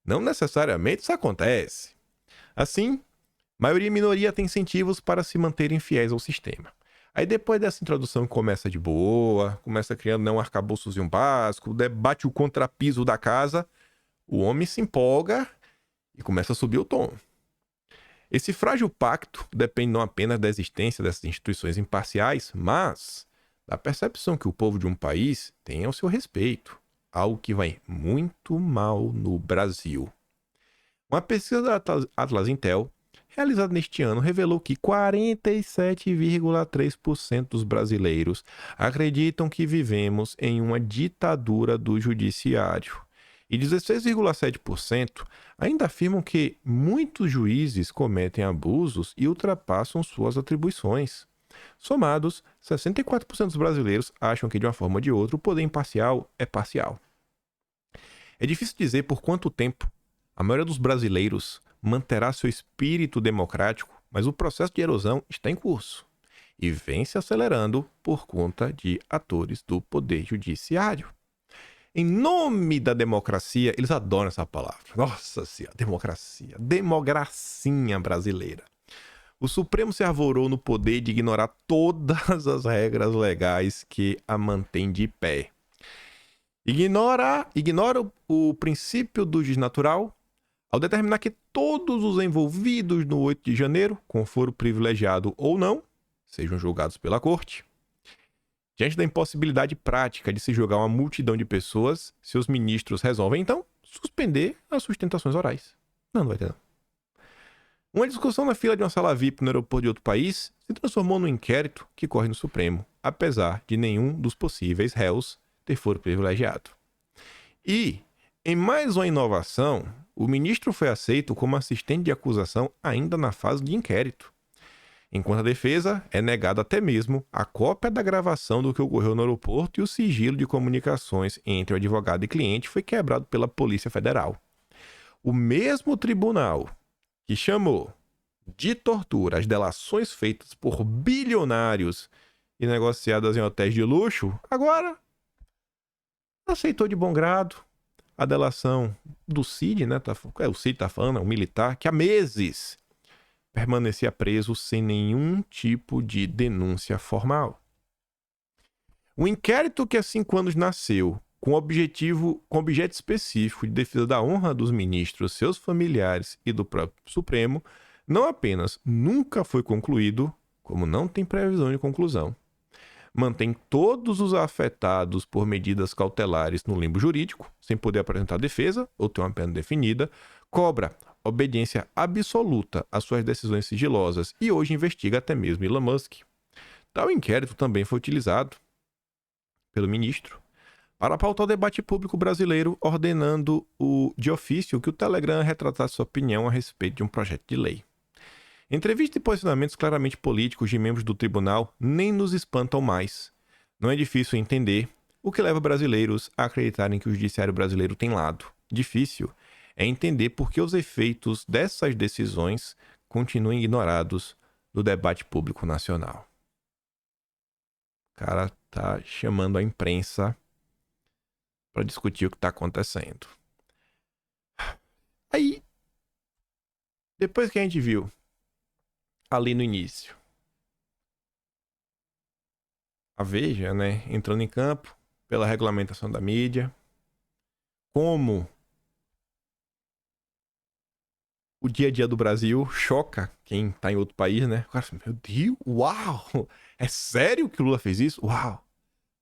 Não necessariamente isso acontece. Assim, maioria e minoria têm incentivos para se manterem fiéis ao sistema. Aí depois dessa introdução começa de boa, começa criando um arcabouçozinho básico, debate o contrapiso da casa, o homem se empolga e começa a subir o tom. Esse frágil pacto depende não apenas da existência dessas instituições imparciais, mas da percepção que o povo de um país tem ao seu respeito, algo que vai muito mal no Brasil. Uma pesquisa da Atlas Intel, realizada neste ano, revelou que 47,3% dos brasileiros acreditam que vivemos em uma ditadura do judiciário. E 16,7% ainda afirmam que muitos juízes cometem abusos e ultrapassam suas atribuições. Somados, 64% dos brasileiros acham que, de uma forma ou de outra, o poder imparcial é parcial. É difícil dizer por quanto tempo a maioria dos brasileiros manterá seu espírito democrático, mas o processo de erosão está em curso e vem se acelerando por conta de atores do poder judiciário. Em nome da democracia, eles adoram essa palavra. Nossa senhora, democracia, democracinha brasileira. O Supremo se arvorou no poder de ignorar todas as regras legais que a mantêm de pé. Ignora o princípio do juiz natural ao determinar que todos os envolvidos no 8 de janeiro, com foro privilegiado ou não, sejam julgados pela corte. Diante da impossibilidade prática de se julgar uma multidão de pessoas, seus ministros resolvem, então, suspender as sustentações orais. Não vai ter, não. Uma discussão na fila de uma sala VIP no aeroporto de outro país se transformou num inquérito que corre no Supremo, apesar de nenhum dos possíveis réus ter foro privilegiado. E, em mais uma inovação, o ministro foi aceito como assistente de acusação ainda na fase de inquérito, enquanto a defesa é negada até mesmo a cópia da gravação do que ocorreu no aeroporto e o sigilo de comunicações entre o advogado e cliente foi quebrado pela Polícia Federal. O mesmo tribunal que chamou de tortura as delações feitas por bilionários e negociadas em hotéis de luxo, agora aceitou de bom grado a delação do Cid, né? O Cid tá falando, é um militar que há meses permanecia preso sem nenhum tipo de denúncia formal. O inquérito que há 5 anos nasceu com objeto específico de defesa da honra dos ministros, seus familiares e do próprio Supremo, não apenas nunca foi concluído, como não tem previsão de conclusão, mantém todos os afetados por medidas cautelares no limbo jurídico, sem poder apresentar defesa ou ter uma pena definida, cobra obediência absoluta às suas decisões sigilosas e hoje investiga até mesmo Elon Musk. Tal inquérito também foi utilizado pelo ministro para pautar o debate público brasileiro, ordenando de ofício que o Telegram retratasse sua opinião a respeito de um projeto de lei. Entrevistas e posicionamentos claramente políticos de membros do tribunal nem nos espantam mais. Não é difícil entender o que leva brasileiros a acreditarem que o judiciário brasileiro tem lado. Difícil é entender por que os efeitos dessas decisões continuam ignorados do debate público nacional. O cara tá chamando a imprensa para discutir o que está acontecendo. Aí, depois que a gente viu ali no início a Veja, né, entrando em campo pela regulamentação da mídia, como o dia a dia do Brasil choca quem tá em outro país, né? O cara, meu Deus, uau! É sério que o Lula fez isso? Uau!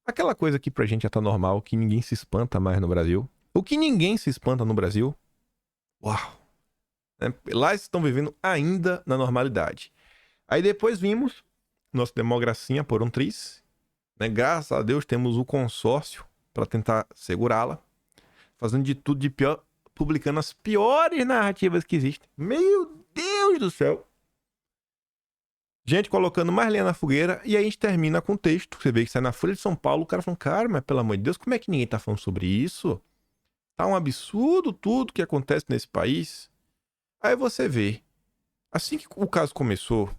Aquela coisa que pra gente já tá normal, que ninguém se espanta mais no Brasil. O que ninguém se espanta no Brasil? Uau! Lá eles estão vivendo ainda na normalidade. Aí depois vimos nossa democracia por um triz, né? Graças a Deus temos o consórcio para tentar segurá-la, fazendo de tudo de pior, publicando as piores narrativas que existem. Meu Deus do céu! Gente colocando mais lenha na fogueira, e aí a gente termina com o texto. Você vê que sai na Folha de São Paulo, o cara falando, cara, mas pelo amor de Deus, como é que ninguém tá falando sobre isso? Tá um absurdo tudo que acontece nesse país. Aí você vê, assim que o caso começou,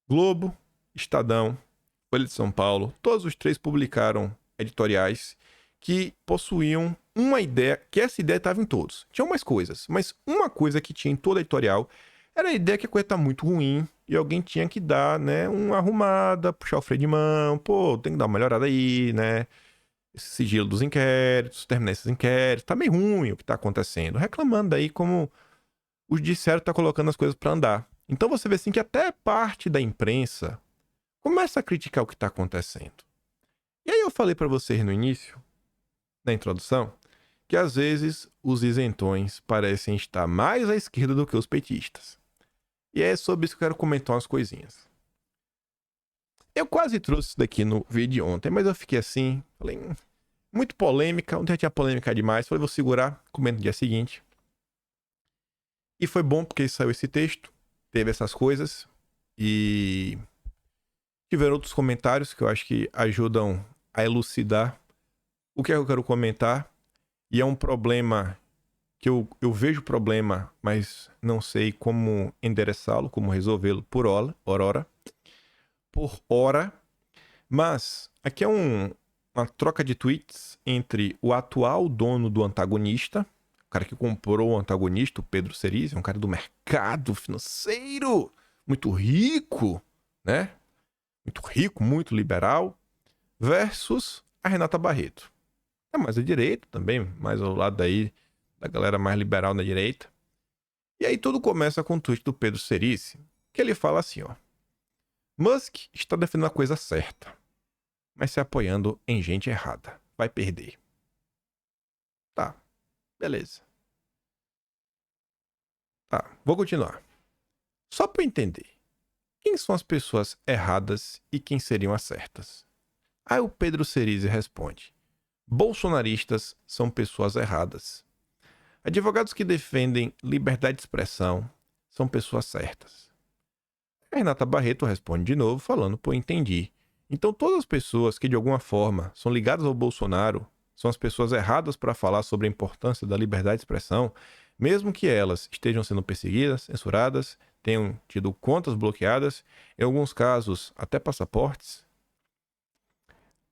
Globo, Estadão, Folha de São Paulo, todos os 3 publicaram editoriais que possuíam uma ideia, que essa ideia estava em todos. Tinha umas coisas, mas uma coisa que tinha em toda a editorial era a ideia que a coisa tá muito ruim e alguém tinha que dar, né, uma arrumada, puxar o freio de mão, pô, tem que dar uma melhorada aí, né? Esse sigilo dos inquéritos, terminar esses inquéritos, tá meio ruim o que tá acontecendo. Reclamando aí como o judiciário tá colocando as coisas para andar. Então você vê assim que até parte da imprensa começa a criticar o que tá acontecendo. E aí eu falei para vocês no início, na introdução, que às vezes os isentões parecem estar mais à esquerda do que os petistas. E é sobre isso que eu quero comentar umas coisinhas. Eu quase trouxe isso daqui no vídeo de ontem, mas eu fiquei assim, falei, muito polêmica, ontem já tinha polêmica demais, falei, vou segurar, comento no dia seguinte. E foi bom porque saiu esse texto, teve essas coisas, e tiveram outros comentários que eu acho que ajudam a elucidar o que é que eu quero comentar. E é um problema que eu vejo problema, mas não sei como endereçá-lo, como resolvê-lo por hora. Mas aqui é uma troca de tweets entre o atual dono do antagonista, o cara que comprou o antagonista, o Pedro Cerise, é um cara do mercado financeiro, muito rico, né? Muito rico, muito liberal, versus a Renata Barreto. É mais à direita também, mais ao lado daí da galera mais liberal na direita. E aí tudo começa com o tweet do Pedro Cerise, que ele fala assim, ó. Musk está defendendo a coisa certa, mas se apoiando em gente errada. Vai perder. Tá, beleza. Tá, vou continuar. Só para eu entender. Quem são as pessoas erradas e quem seriam as certas? Aí o Pedro Cerise responde. Bolsonaristas são pessoas erradas. Advogados que defendem liberdade de expressão são pessoas certas. A Renata Barreto responde de novo, falando, pô, entendi. Então todas as pessoas que de alguma forma são ligadas ao Bolsonaro são as pessoas erradas para falar sobre a importância da liberdade de expressão, mesmo que elas estejam sendo perseguidas, censuradas, tenham tido contas bloqueadas, em alguns casos até passaportes.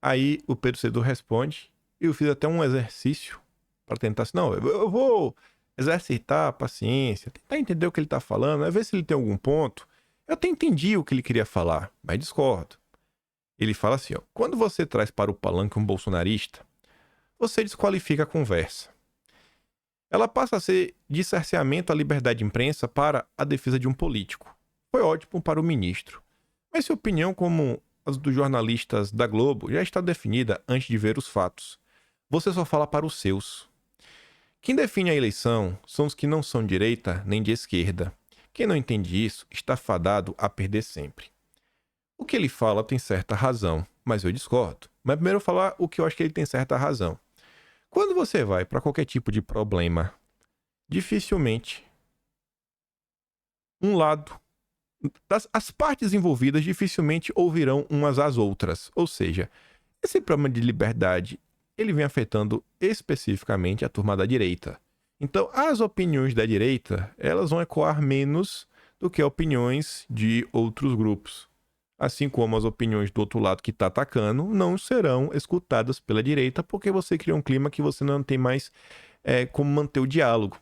Aí o Pedro Cedo responde, e eu fiz até um exercício para tentar, não, eu vou exercitar a paciência, tentar entender o que ele está falando, ver se ele tem algum ponto. Eu até entendi o que ele queria falar, mas discordo. Ele fala assim, ó, quando você traz para o palanque um bolsonarista, você desqualifica a conversa. Ela passa a ser de cerceamento à liberdade de imprensa para a defesa de um político. Foi ótimo para o ministro. Mas sua opinião, como as dos jornalistas da Globo, já está definida antes de ver os fatos. Você só fala para os seus. Quem define a eleição são os que não são de direita nem de esquerda. Quem não entende isso está fadado a perder sempre. O que ele fala tem certa razão, mas eu discordo. Mas primeiro eu vou falar o que eu acho que ele tem certa razão. Quando você vai para qualquer tipo de problema, dificilmente um lado, as partes envolvidas dificilmente ouvirão umas às outras. Ou seja, esse problema de liberdade, ele vem afetando especificamente a turma da direita. Então, as opiniões da direita, elas vão ecoar menos do que opiniões de outros grupos. Assim como as opiniões do outro lado que está atacando não serão escutadas pela direita, porque você cria um clima que você não tem mais como manter o diálogo.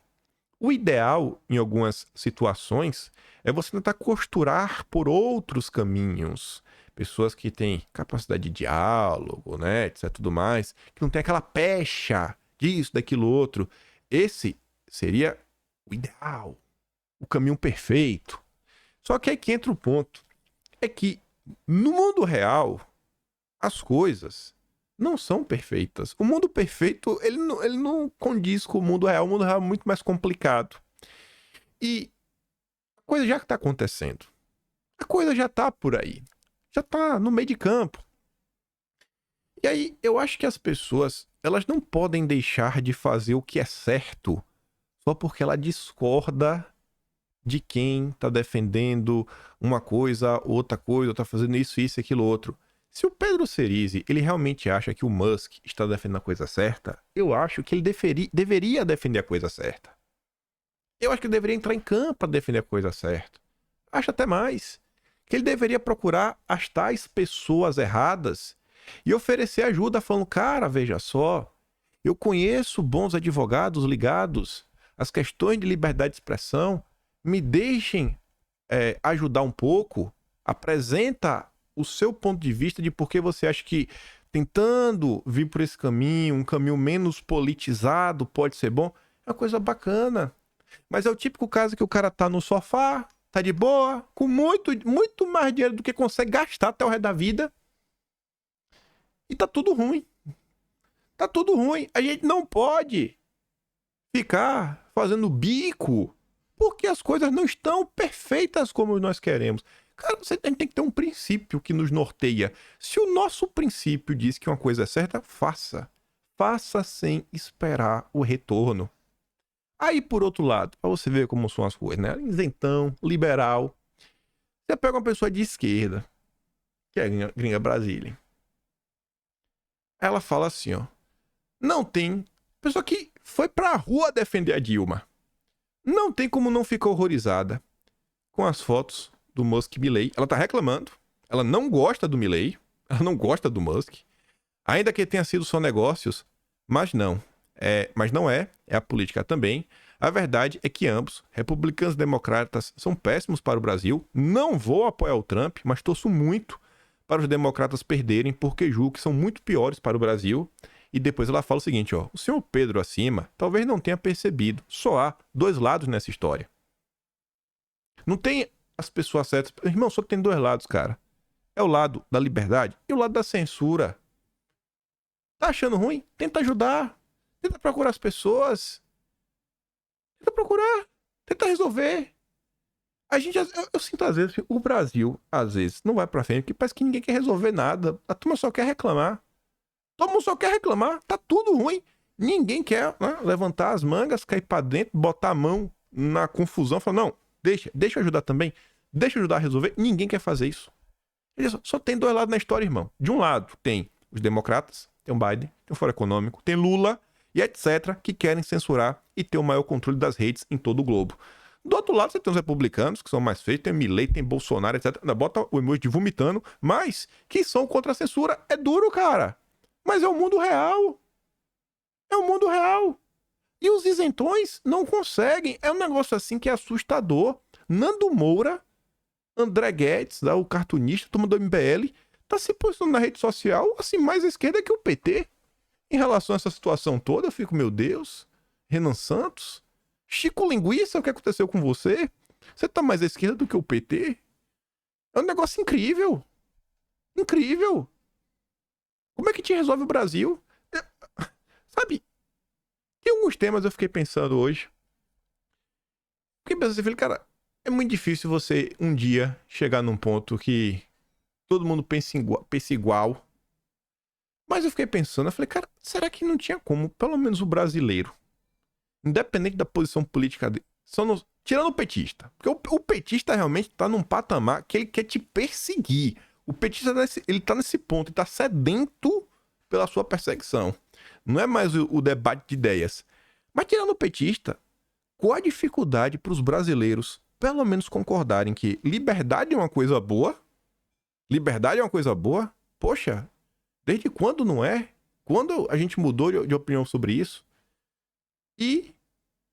O ideal, em algumas situações, é você tentar costurar por outros caminhos. Pessoas que têm capacidade de diálogo, né, etc, tudo mais, que não tem aquela pecha disso, daquilo outro. Esse seria o ideal, o caminho perfeito. Só que aí que entra o ponto. É que no mundo real, as coisas não são perfeitas. O mundo perfeito, ele não condiz com o mundo real. O mundo real é muito mais complicado. E a coisa já está acontecendo. A coisa já está por aí. Já está no meio de campo. E aí, eu acho que as pessoas, elas não podem deixar de fazer o que é certo só porque ela discorda de quem está defendendo uma coisa, outra coisa, ou está fazendo isso, isso e aquilo outro. Se o Pedro Cerise, ele realmente acha que o Musk está defendendo a coisa certa, eu acho que ele deveria defender a coisa certa. Eu acho que ele deveria entrar em campo para defender a coisa certa. Acho até mais. Que ele deveria procurar as tais pessoas erradas e oferecer ajuda falando, cara, veja só, eu conheço bons advogados ligados às questões de liberdade de expressão, me deixem ajudar um pouco, apresenta o seu ponto de vista de por que você acha que tentando vir por esse caminho, um caminho menos politizado, pode ser bom. É uma coisa bacana. Mas é o típico caso que o cara tá no sofá, tá de boa, com muito, muito mais dinheiro do que consegue gastar até o resto da vida. E tá tudo ruim. Tá tudo ruim. A gente não pode ficar fazendo bico porque as coisas não estão perfeitas como nós queremos. Cara, a gente tem que ter um princípio que nos norteia. Se o nosso princípio diz que uma coisa é certa, faça. Faça sem esperar o retorno. Aí, por outro lado, pra você ver como são as coisas, né? Isentão, liberal. Você pega uma pessoa de esquerda, que é a Gringa Brasília. Ela fala assim, ó. Não tem... Pessoa que foi pra rua defender a Dilma. Não tem como não ficar horrorizada com as fotos do Musk e Milley. Ela tá reclamando. Ela não gosta do Milley. Ela não gosta do Musk. Ainda que tenha sido só negócios. Mas não. Mas não é a política também. A verdade é que ambos, republicanos e democratas, são péssimos para o Brasil. Não vou apoiar o Trump, mas torço muito para os democratas perderem, porque julgo que são muito piores para o Brasil. E depois ela fala o seguinte, ó. O senhor Pedro acima talvez não tenha percebido. Só há dois lados nessa história. Não tem as pessoas certas. Irmão, só tem dois lados, cara. É o lado da liberdade e o lado da censura. Tá achando ruim? Tenta ajudar. Tenta procurar as pessoas. Tenta procurar. Tenta resolver. Eu sinto às vezes, o Brasil, às vezes, não vai pra frente, porque parece que ninguém quer resolver nada. A turma só quer reclamar. Todo mundo só quer reclamar. Tá tudo ruim. Ninguém quer, né, levantar as mangas, cair pra dentro, botar a mão na confusão, falar, não, deixa eu ajudar também. Deixa eu ajudar a resolver. Ninguém quer fazer isso. Só tem dois lados na história, irmão. De um lado, tem os democratas, tem o Biden, tem o Fórum Econômico, tem Lula e etc., que querem censurar e ter o maior controle das redes em todo o globo. Do outro lado, você tem os republicanos, que são mais feios, tem Milley, tem Bolsonaro, etc. Bota o emoji de vomitando, mas que são contra a censura. É duro, cara. Mas é o mundo real. É o mundo real. E os isentões não conseguem. É um negócio assim que é assustador. Nando Moura, André Guedes, o cartunista, turma do MBL, tá se posicionando na rede social, assim, mais à esquerda que o PT. Em relação a essa situação toda, eu fico, meu Deus, Renan Santos, Chico Linguiça, o que aconteceu com você? Você tá mais à esquerda do que o PT? É um negócio incrível. Incrível. Como é que te resolve o Brasil? Sabe, tem alguns temas eu fiquei pensando hoje. Fiquei pensando assim, cara, é muito difícil você um dia chegar num ponto que todo mundo pensa igual. Mas eu fiquei pensando, eu falei, cara, será que não tinha como, pelo menos o brasileiro, independente da posição política dele, tirando o petista, porque o petista realmente tá num patamar que ele quer te perseguir. O petista, ele tá nesse ponto, ele tá sedento pela sua perseguição. Não é mais o debate de ideias. Mas tirando o petista, qual a dificuldade para os brasileiros, pelo menos, concordarem que liberdade é uma coisa boa? Liberdade é uma coisa boa? Poxa, desde quando não é? Quando a gente mudou de opinião sobre isso? E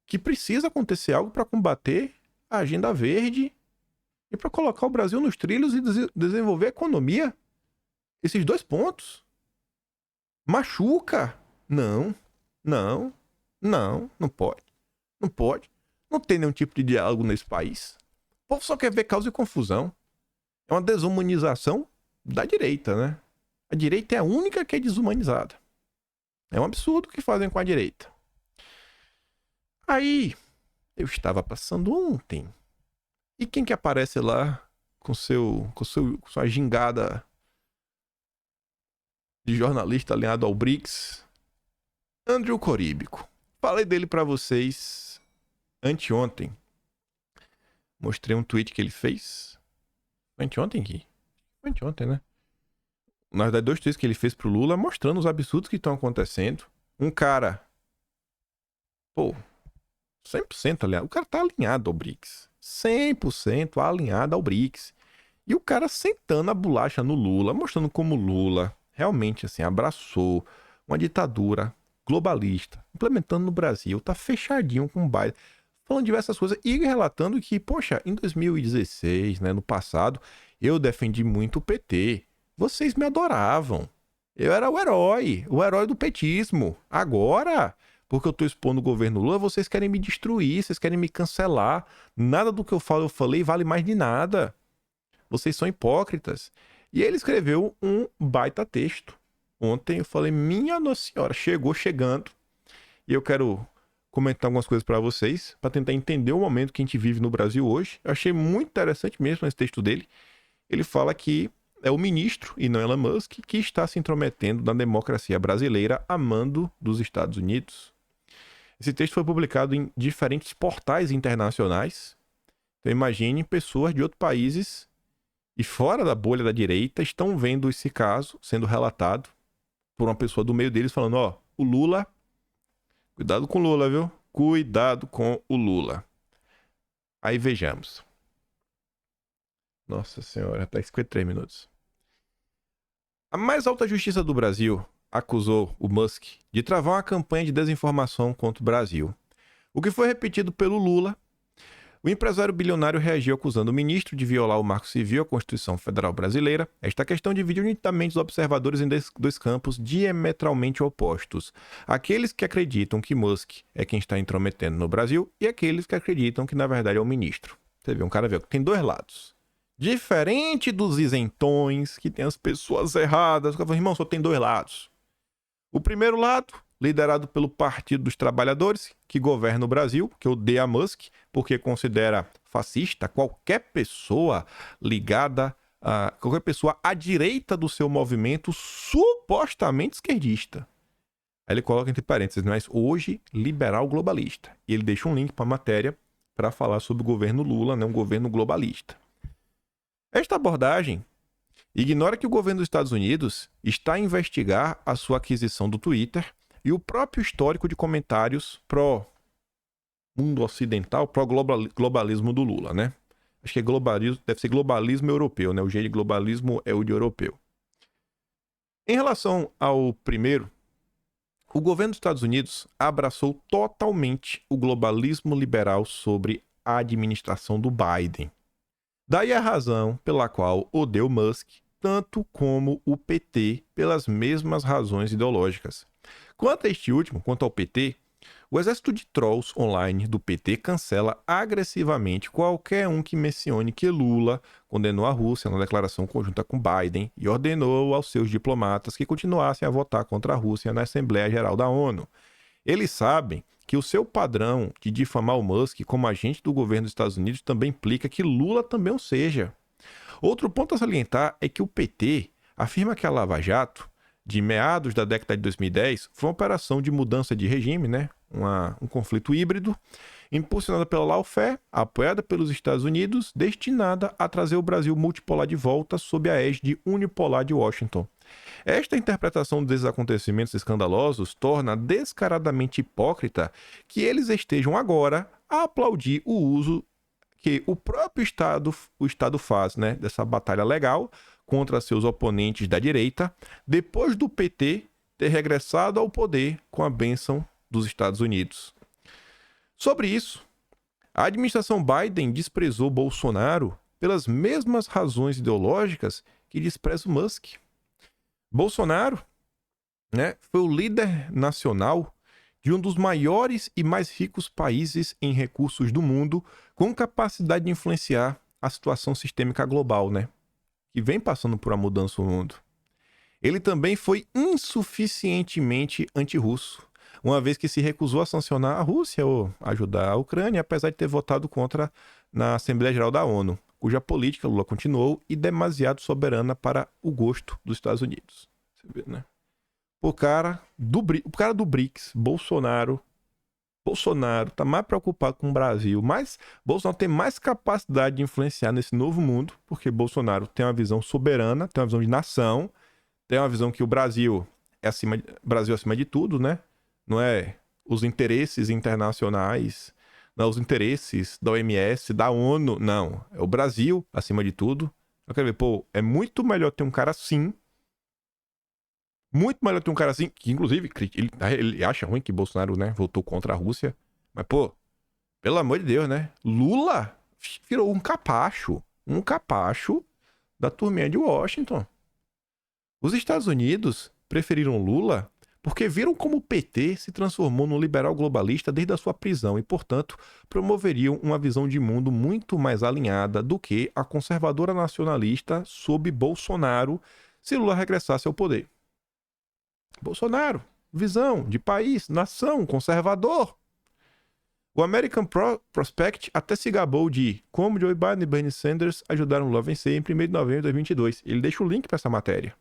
que precisa acontecer algo para combater a agenda verde e para colocar o Brasil nos trilhos e desenvolver a economia. Esses dois pontos. Machuca. Não pode. Não pode. Não tem nenhum tipo de diálogo nesse país. O povo só quer ver caos e confusão. É uma desumanização da direita, né? A direita é a única que é desumanizada. É um absurdo o que fazem com a direita. Aí, eu estava passando ontem. E quem que aparece lá com sua gingada de jornalista alinhado ao BRICS? Andrew Coríbico. Falei dele pra vocês anteontem. Mostrei um tweet que ele fez. Anteontem, Gui? Anteontem, né? Na verdade, 2 tweets que ele fez pro Lula mostrando os absurdos que estão acontecendo. Um cara... Pô, 100% alinhado. O cara tá alinhado ao BRICS. 100% alinhado ao BRICS. E o cara sentando a bolacha no Lula, mostrando como o Lula realmente, assim, abraçou uma ditadura globalista, implementando no Brasil, tá fechadinho com o Biden, falando diversas coisas e relatando que, poxa, em 2016, né, no passado, eu defendi muito o PT. Vocês me adoravam. Eu era o herói do petismo. Agora, porque eu tô expondo o governo Lula, vocês querem me destruir, vocês querem me cancelar. Nada do que eu falei vale mais de nada. Vocês são hipócritas. E ele escreveu um baita texto. Ontem eu falei, minha Nossa Senhora, chegando. E eu quero comentar algumas coisas para vocês, para tentar entender o momento que a gente vive no Brasil hoje. Eu achei muito interessante mesmo esse texto dele. Ele fala que é o ministro, e não Elon Musk, que está se intrometendo na democracia brasileira a mando dos Estados Unidos. Esse texto foi publicado em diferentes portais internacionais. Então imagine pessoas de outros países e fora da bolha da direita estão vendo esse caso sendo relatado por uma pessoa do meio deles falando, ó, o Lula, cuidado com o Lula, viu? Cuidado com o Lula. Aí vejamos. Nossa Senhora, tá 53 minutos. A mais alta justiça do Brasil acusou o Musk de travar uma campanha de desinformação contra o Brasil. O que foi repetido pelo Lula. O empresário bilionário reagiu acusando o ministro de violar o Marco Civil e a Constituição Federal Brasileira. Esta questão dividiu nitidamente os observadores em dois campos diametralmente opostos. Aqueles que acreditam que Musk é quem está intrometendo no Brasil e aqueles que acreditam que, na verdade, é o ministro. Você vê, um cara vê que tem 2 lados. Diferente dos isentões, que tem as pessoas erradas. O cara fala, irmão, só tem 2 lados. O primeiro lado, liderado pelo Partido dos Trabalhadores, que governa o Brasil, que odeia Musk, porque considera fascista qualquer pessoa ligada a qualquer pessoa à direita do seu movimento supostamente esquerdista. Aí ele coloca entre parênteses, mas hoje liberal globalista. E ele deixa um link para a matéria para falar sobre o governo Lula, né, um governo globalista. Esta abordagem ignora que o governo dos Estados Unidos está a investigar a sua aquisição do Twitter e o próprio histórico de comentários mundo ocidental para o globalismo do Lula, né? Acho que é globalismo, deve ser globalismo europeu, né? O G de globalismo é o de europeu. Em relação ao primeiro, o governo dos Estados Unidos abraçou totalmente o globalismo liberal sobre a administração do Biden. Daí a razão pela qual odeia o Musk, tanto como o PT, pelas mesmas razões ideológicas. Quanto a este último, quanto ao PT, o exército de trolls online do PT cancela agressivamente qualquer um que mencione que Lula condenou a Rússia na declaração conjunta com Biden e ordenou aos seus diplomatas que continuassem a votar contra a Rússia na Assembleia Geral da ONU. Eles sabem que o seu padrão de difamar o Musk como agente do governo dos Estados Unidos também implica que Lula também o seja. Outro ponto a salientar é que o PT afirma que a Lava Jato, de meados da década de 2010, foi uma operação de mudança de regime, né? Um conflito híbrido, impulsionada pela lawfare, apoiada pelos Estados Unidos, destinada a trazer o Brasil multipolar de volta sob a égide unipolar de Washington. Esta interpretação desses acontecimentos escandalosos torna descaradamente hipócrita que eles estejam agora a aplaudir o uso que o próprio Estado faz, né, dessa batalha legal contra seus oponentes da direita, depois do PT ter regressado ao poder com a bênção dos Estados Unidos. Sobre isso, a administração Biden desprezou Bolsonaro pelas mesmas razões ideológicas que despreza o Musk. Bolsonaro, né, foi o líder nacional de um dos maiores e mais ricos países em recursos do mundo, com capacidade de influenciar a situação sistêmica global, né, que vem passando por uma mudança no mundo. Ele também foi insuficientemente antirrusso, uma vez que se recusou a sancionar a Rússia ou ajudar a Ucrânia, apesar de ter votado contra na Assembleia Geral da ONU, cuja política Lula continuou e demasiado soberana para o gosto dos Estados Unidos. Você vê, né? O cara do BRICS, Bolsonaro tá mais preocupado com o Brasil, mas Bolsonaro tem mais capacidade de influenciar nesse novo mundo, porque Bolsonaro tem uma visão soberana, tem uma visão de nação, tem uma visão que o Brasil é Brasil acima de tudo, né? Não é os interesses internacionais, não é os interesses da OMS, da ONU, não. É o Brasil acima de tudo. Eu quero ver, pô, é muito melhor ter um cara assim, que inclusive ele acha ruim que Bolsonaro, né, votou contra a Rússia. Mas, pô, pelo amor de Deus, né? Lula virou um capacho da turminha de Washington. Os Estados Unidos preferiram Lula porque viram como o PT se transformou num liberal globalista desde a sua prisão e, portanto, promoveriam uma visão de mundo muito mais alinhada do que a conservadora nacionalista sob Bolsonaro se Lula regressasse ao poder. Bolsonaro, visão de país, nação, conservador. O American Prospect até se gabou de como Joe Biden e Bernie Sanders ajudaram Lula a vencer em 1º de novembro de 2022. Ele deixa o link para essa matéria.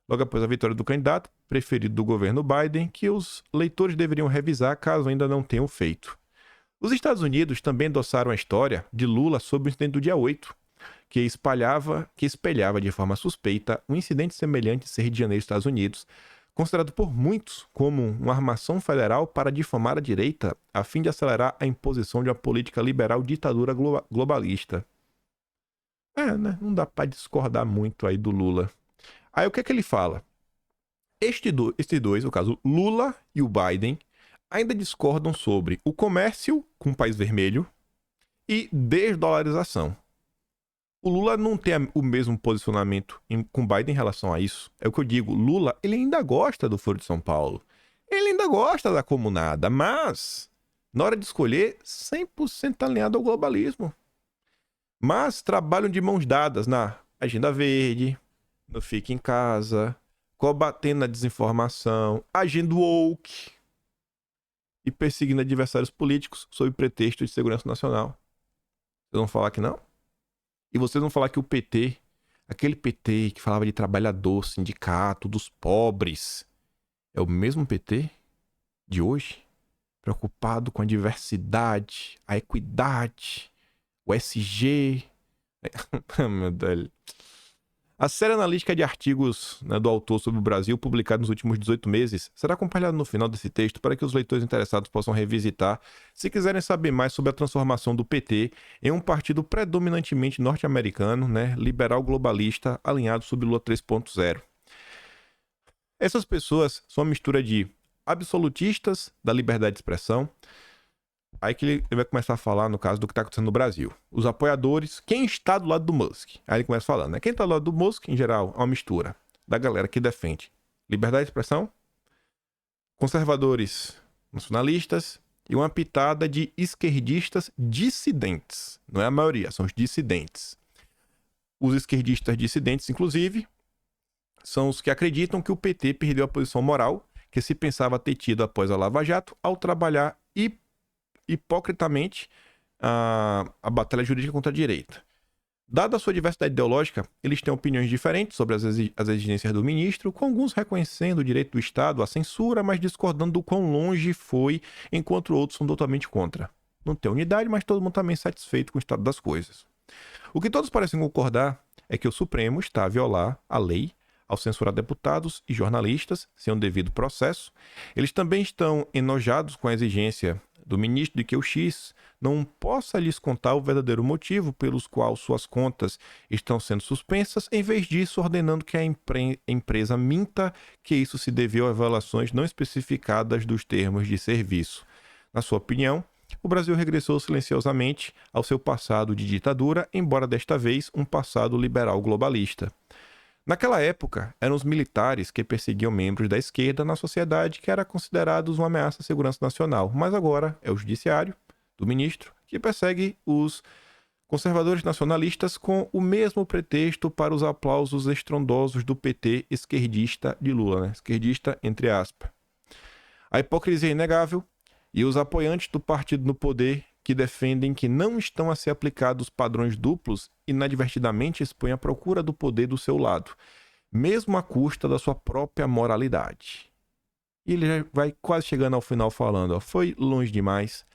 Logo após a vitória do candidato preferido do governo Biden, que os leitores deveriam revisar caso ainda não tenham feito. Os Estados Unidos também endossaram a história de Lula sobre o incidente do dia 8, que espelhava de forma suspeita um incidente semelhante em ser de Janeiro, Estados Unidos, considerado por muitos como uma armação federal para difamar a direita, a fim de acelerar a imposição de uma política liberal ditadura globalista. Né? Não dá para discordar muito aí do Lula. Aí o que é que ele fala? Estes dois, no caso Lula e o Biden, ainda discordam sobre o comércio com o país vermelho e desdolarização. O Lula não tem o mesmo posicionamento com Biden em relação a isso. É o que eu digo, Lula, ele ainda gosta do Foro de São Paulo. Ele ainda gosta da comunada, mas na hora de escolher, 100% alinhado ao globalismo. Mas trabalham de mãos dadas na Agenda Verde, no Fique em Casa, combatendo a desinformação, agindo woke e perseguindo adversários políticos sob pretexto de segurança nacional. Vocês vão falar que não? E vocês vão falar que o PT, aquele PT que falava de trabalhador, sindicato, dos pobres, é o mesmo PT de hoje? Preocupado com a diversidade, a equidade, o SG. Meu Deus. A série analítica de artigos, né, do autor sobre o Brasil, publicado nos últimos 18 meses, será compartilhada no final desse texto para que os leitores interessados possam revisitar, se quiserem saber mais sobre a transformação do PT em um partido predominantemente norte-americano, né, liberal globalista, alinhado sob Lula 3.0. Essas pessoas são uma mistura de absolutistas da liberdade de expressão. Aí que ele vai começar a falar, no caso, do que está acontecendo no Brasil. Os apoiadores, quem está do lado do Musk. Aí ele começa falando, né? Quem está do lado do Musk, em geral, é uma mistura da galera que defende liberdade de expressão, conservadores nacionalistas e uma pitada de esquerdistas dissidentes. Não é a maioria, são os dissidentes. Os esquerdistas dissidentes, inclusive, são os que acreditam que o PT perdeu a posição moral que se pensava ter tido após a Lava Jato ao trabalhar hipocritamente a batalha jurídica contra a direita. Dada a sua diversidade ideológica, eles têm opiniões diferentes sobre as exigências do ministro, com alguns reconhecendo o direito do Estado à censura, mas discordando do quão longe foi, enquanto outros são totalmente contra. Não tem unidade, mas todo mundo também satisfeito com o estado das coisas. O que todos parecem concordar é que o Supremo está a violar a lei ao censurar deputados e jornalistas sem o devido processo. Eles também estão enojados com a exigência do ministro de que o X não possa lhes contar o verdadeiro motivo pelos qual suas contas estão sendo suspensas, em vez disso ordenando que a empresa minta que isso se deveu a violações não especificadas dos termos de serviço. Na sua opinião, o Brasil regressou silenciosamente ao seu passado de ditadura, embora desta vez um passado liberal globalista. Naquela época, eram os militares que perseguiam membros da esquerda na sociedade que eram considerados uma ameaça à segurança nacional, mas agora é o judiciário, do ministro, que persegue os conservadores nacionalistas com o mesmo pretexto para os aplausos estrondosos do PT esquerdista de Lula, né? Esquerdista entre aspas. A hipocrisia é inegável e os apoiantes do partido no poder que defendem que não estão a ser aplicados padrões duplos inadvertidamente expõem a procura do poder do seu lado, mesmo à custa da sua própria moralidade. E ele já vai quase chegando ao final falando, ó, foi longe demais,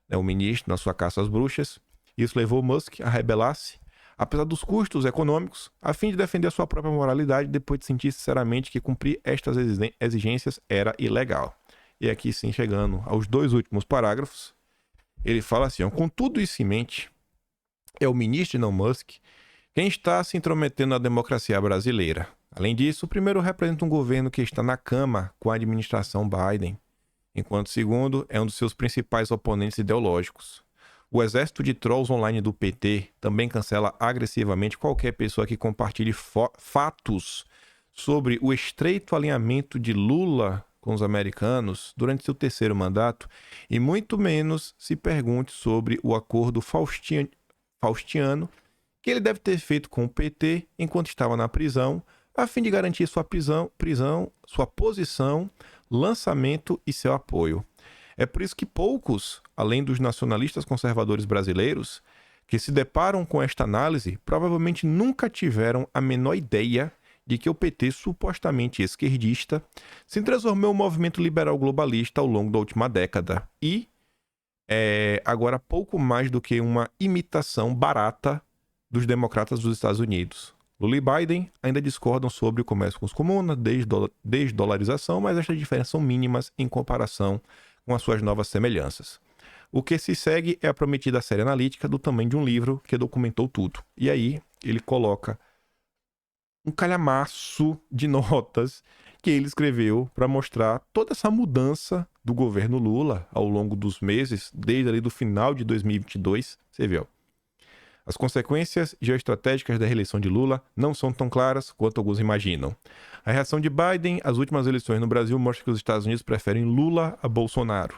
né, o ministro na sua caça às bruxas. Isso levou Musk a rebelar-se, apesar dos custos econômicos, a fim de defender a sua própria moralidade depois de sentir sinceramente que cumprir estas exigências era ilegal. E aqui sim, chegando aos 2 últimos parágrafos, ele fala assim, ó, com tudo isso em mente, é o ministro e não Musk quem está se intrometendo na democracia brasileira. Além disso, o primeiro representa um governo que está na cama com a administração Biden, enquanto o segundo é um dos seus principais oponentes ideológicos. O exército de trolls online do PT também cancela agressivamente qualquer pessoa que compartilhe fatos sobre o estreito alinhamento de Lula com os americanos durante seu 3º mandato e muito menos se pergunte sobre o acordo faustiano que ele deve ter feito com o PT enquanto estava na prisão, a fim de garantir sua sua posição, lançamento e seu apoio. É por isso que poucos, além dos nacionalistas conservadores brasileiros, que se deparam com esta análise, provavelmente nunca tiveram a menor ideia de que o PT, supostamente esquerdista, se transformou em um movimento liberal globalista ao longo da última década e é agora pouco mais do que uma imitação barata dos democratas dos Estados Unidos. Lula e Biden ainda discordam sobre o comércio com os comunas, desdolarização, mas estas diferenças são mínimas em comparação com as suas novas semelhanças. O que se segue é a prometida série analítica do tamanho de um livro que documentou tudo. E aí ele coloca um calhamaço de notas que ele escreveu para mostrar toda essa mudança do governo Lula ao longo dos meses, desde ali do final de 2022. Você viu? As consequências geoestratégicas da reeleição de Lula não são tão claras quanto alguns imaginam. A reação de Biden às últimas eleições no Brasil mostra que os Estados Unidos preferem Lula a Bolsonaro.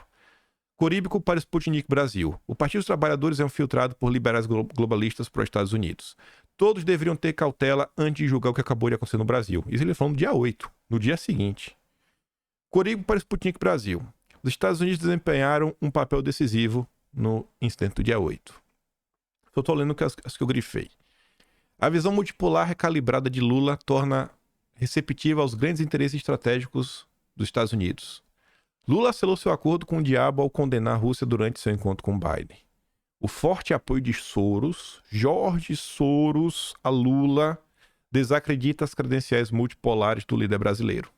Coríbico para Sputnik Brasil. O Partido dos Trabalhadores é infiltrado por liberais globalistas para os Estados Unidos. Todos deveriam ter cautela antes de julgar o que acabou de acontecer no Brasil. Isso ele falou no dia 8, no dia seguinte. Coríbico para Sputnik Brasil. Os Estados Unidos desempenharam um papel decisivo no incidente do dia 8. Só estou lendo as que eu grifei. A visão multipolar recalibrada de Lula torna receptiva aos grandes interesses estratégicos dos Estados Unidos. Lula selou seu acordo com o diabo ao condenar a Rússia durante seu encontro com Biden. O forte apoio de Soros, Jorge Soros, a Lula, desacredita as credenciais multipolares do líder brasileiro.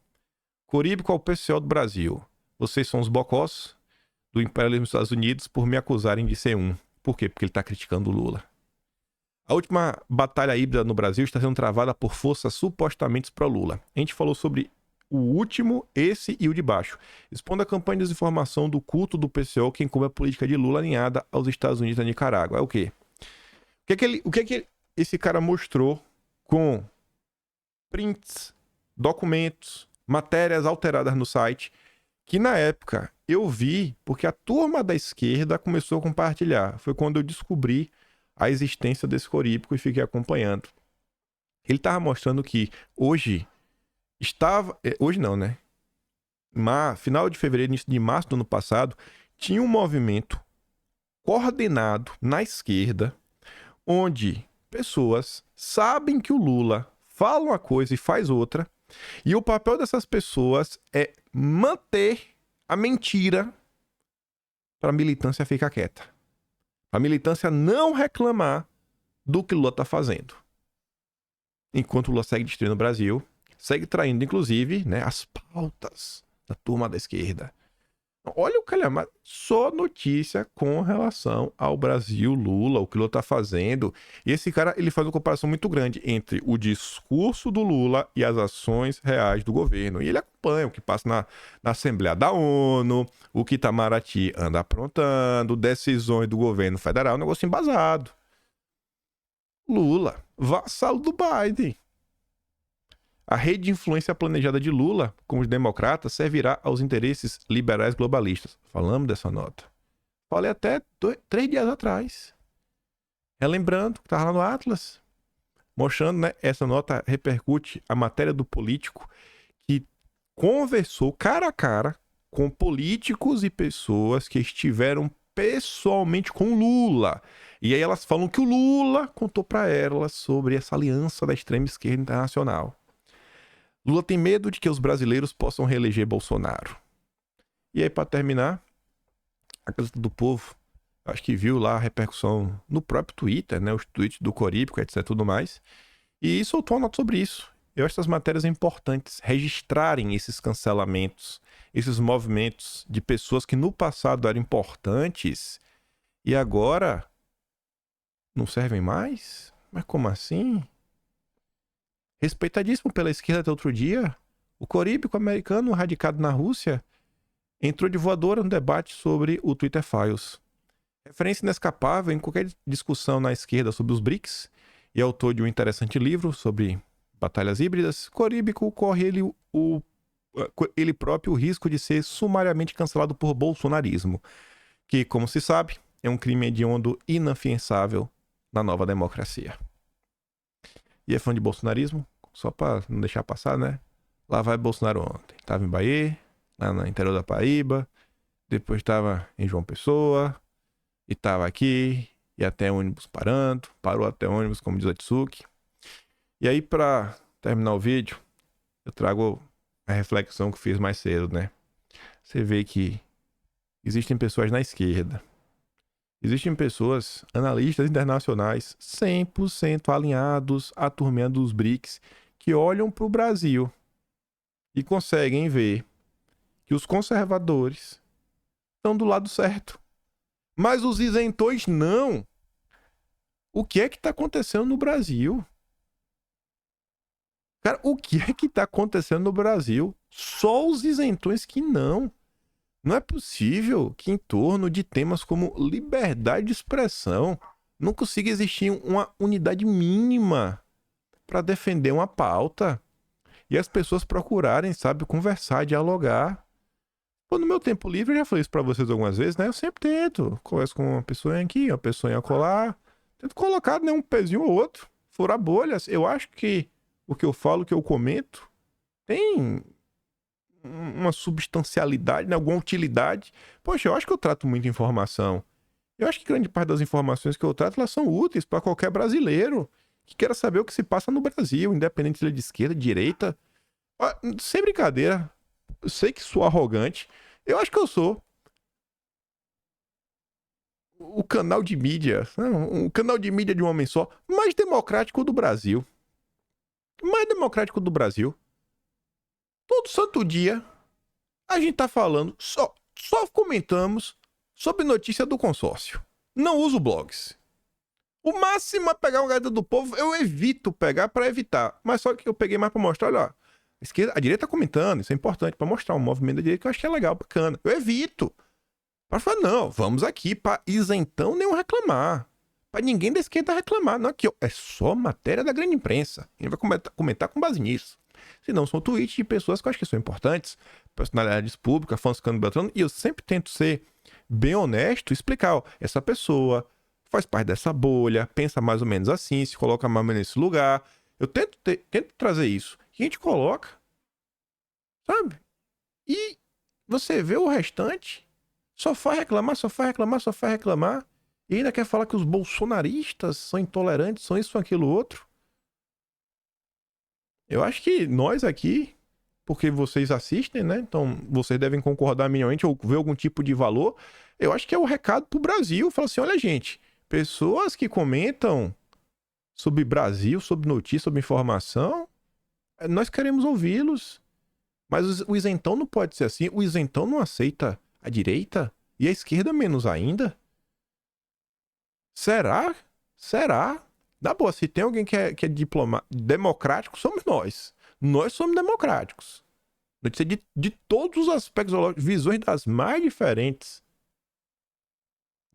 Coríbico ao PCO do Brasil. Vocês são os bocós do imperialismo dos Estados Unidos por me acusarem de ser um. Por quê? Porque ele está criticando o Lula. A última batalha híbrida no Brasil está sendo travada por forças supostamente pró-Lula. A gente falou sobre o último, esse e o de baixo. Expondo a campanha de desinformação do culto do PCO que encobre a política de Lula alinhada aos Estados Unidos e da Nicarágua. É o quê? O que é que esse cara mostrou com prints, documentos, matérias alteradas no site, que na época eu vi porque a turma da esquerda começou a compartilhar. Foi quando eu descobri a existência desse coríbico e fiquei acompanhando. Ele estava mostrando que hoje não, né? Final de fevereiro, início de março do ano passado, tinha um movimento coordenado na esquerda, onde pessoas sabem que o Lula fala uma coisa e faz outra, e o papel dessas pessoas é manter a mentira para a militância ficar quieta. A militância não reclamar do que o Lula está fazendo. Enquanto o Lula segue destruindo o Brasil, segue traindo, inclusive, né, as pautas da turma da esquerda. Olha o calhamar, só notícia com relação ao Brasil, Lula, o que o Lula tá fazendo. E esse cara, ele faz uma comparação muito grande entre o discurso do Lula e as ações reais do governo. E ele acompanha o que passa na Assembleia da ONU, o que Itamaraty anda aprontando, decisões do governo federal, um negócio embasado. Lula, vassalo do Biden. A rede de influência planejada de Lula, como os democratas, servirá aos interesses liberais globalistas. Falamos dessa nota. Falei até 3 dias atrás. Relembrando, que estava lá no Atlas. Mostrando, né? Essa nota repercute a matéria do político que conversou cara a cara com políticos e pessoas que estiveram pessoalmente com Lula. E aí elas falam que o Lula contou para elas sobre essa aliança da extrema esquerda internacional. Lula tem medo de que os brasileiros possam reeleger Bolsonaro. E aí, para terminar, a Gazeta do Povo, acho que viu lá a repercussão no próprio Twitter, né? Os tweets do Coríbico, etc, tudo mais. E soltou uma nota sobre isso. Eu acho essas matérias importantes registrarem esses cancelamentos, esses movimentos de pessoas que no passado eram importantes e agora não servem mais? Mas como assim? Respeitadíssimo pela esquerda até outro dia, o coríbico americano radicado na Rússia entrou de voadora no debate sobre o Twitter Files. Referência inescapável em qualquer discussão na esquerda sobre os BRICS e autor de um interessante livro sobre batalhas híbridas, coríbico corre ele próprio o risco de ser sumariamente cancelado por bolsonarismo, que, como se sabe, é um crime hediondo inafiançável na nova democracia. E é fã de bolsonarismo? Só pra não deixar passar, né? Lá vai Bolsonaro ontem. Tava em Bahia, lá no interior da Paraíba. Depois tava em João Pessoa. E tava aqui. E até ônibus parando. Parou até ônibus, como diz a Tsuki. E aí, pra terminar o vídeo, eu trago a reflexão que eu fiz mais cedo, né? Você vê que existem pessoas na esquerda. Existem pessoas, analistas internacionais, 100% alinhados à turminha dos BRICS, que olham para o Brasil e conseguem ver que os conservadores estão do lado certo. Mas os isentões não. O que é que está acontecendo no Brasil? Cara, o que é que está acontecendo no Brasil? Só os isentões que não. Não é possível que em torno de temas como liberdade de expressão não consiga existir uma unidade mínima para defender uma pauta e as pessoas procurarem, sabe, conversar, dialogar. Pô, no meu tempo livre, eu já falei isso para vocês algumas vezes, né? Eu sempre tento, converso com uma pessoa aqui, uma pessoa acolá, tento colocar, né, um pezinho ou outro, furar bolhas. Eu acho que o que eu falo, o que eu comento, tem uma substancialidade, né? Alguma utilidade. Poxa, eu acho que eu trato muita informação. Eu acho que grande parte das informações que eu trato, elas são úteis para qualquer brasileiro que queira saber o que se passa no Brasil, independente se ele é de esquerda, de direita. Sem brincadeira, eu sei que sou arrogante, eu acho que eu sou o canal de mídia, um canal de mídia de um homem só, mais democrático do Brasil. mais democrático do Brasil. Todo santo dia a gente tá falando, só comentamos sobre notícia do consórcio. Não uso blogs. O máximo é pegar uma galera do povo, eu evito pegar pra evitar. Mas só que eu peguei mais pra mostrar, olha, ó, a direita tá comentando, isso é importante pra mostrar um movimento da direita que eu acho que é legal, bacana. Eu evito. Pra falar, não, vamos aqui pra isentão nenhum reclamar. Pra ninguém da esquerda reclamar. Não, aqui, ó, é só matéria da grande imprensa. A gente vai comentar com base nisso. Se não, são tweets de pessoas que eu acho que são importantes, personalidades públicas, fãs ficando Beltrano, e eu sempre tento ser bem honesto e explicar, ó, essa pessoa faz parte dessa bolha, pensa mais ou menos assim, se coloca mais ou menos nesse lugar. Eu tento trazer isso. E a gente coloca, sabe? E você vê o restante, só faz reclamar, só faz reclamar, só faz reclamar, e ainda quer falar que os bolsonaristas são intolerantes, são isso, são aquilo, outro. Eu acho que nós aqui, porque vocês assistem, né? Então vocês devem concordar minimamente ou ver algum tipo de valor. Eu acho que é o recado pro Brasil. Fala assim, olha gente, pessoas que comentam sobre Brasil, sobre notícia, sobre informação, nós queremos ouvi-los. Mas o isentão não pode ser assim. O isentão não aceita a direita e a esquerda menos ainda. Será? Será? Na boa, se tem alguém que é democrático, somos nós. Nós somos democráticos. Notícia de todos os aspectos, visões das mais diferentes.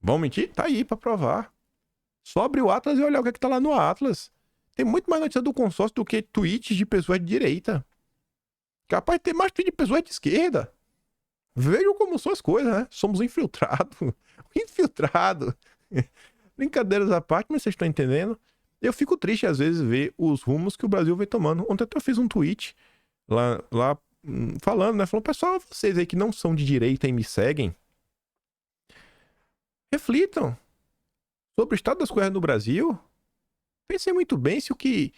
Vão mentir? Tá aí pra provar. Só abrir o Atlas e olhar o que é que tá lá no Atlas. Tem muito mais notícia do consórcio do que tweets de pessoas de direita. Capaz de ter mais tweets de pessoas de esquerda. Vejam como são as coisas, né? Somos infiltrados. Infiltrado. Brincadeiras à parte, mas vocês estão entendendo? Eu fico triste às vezes ver os rumos que o Brasil vem tomando. Ontem até eu fiz um tweet lá falando, né? Falando, pessoal, vocês aí que não são de direita e me seguem, reflitam sobre o estado das coisas no Brasil. Pensem muito bem se o que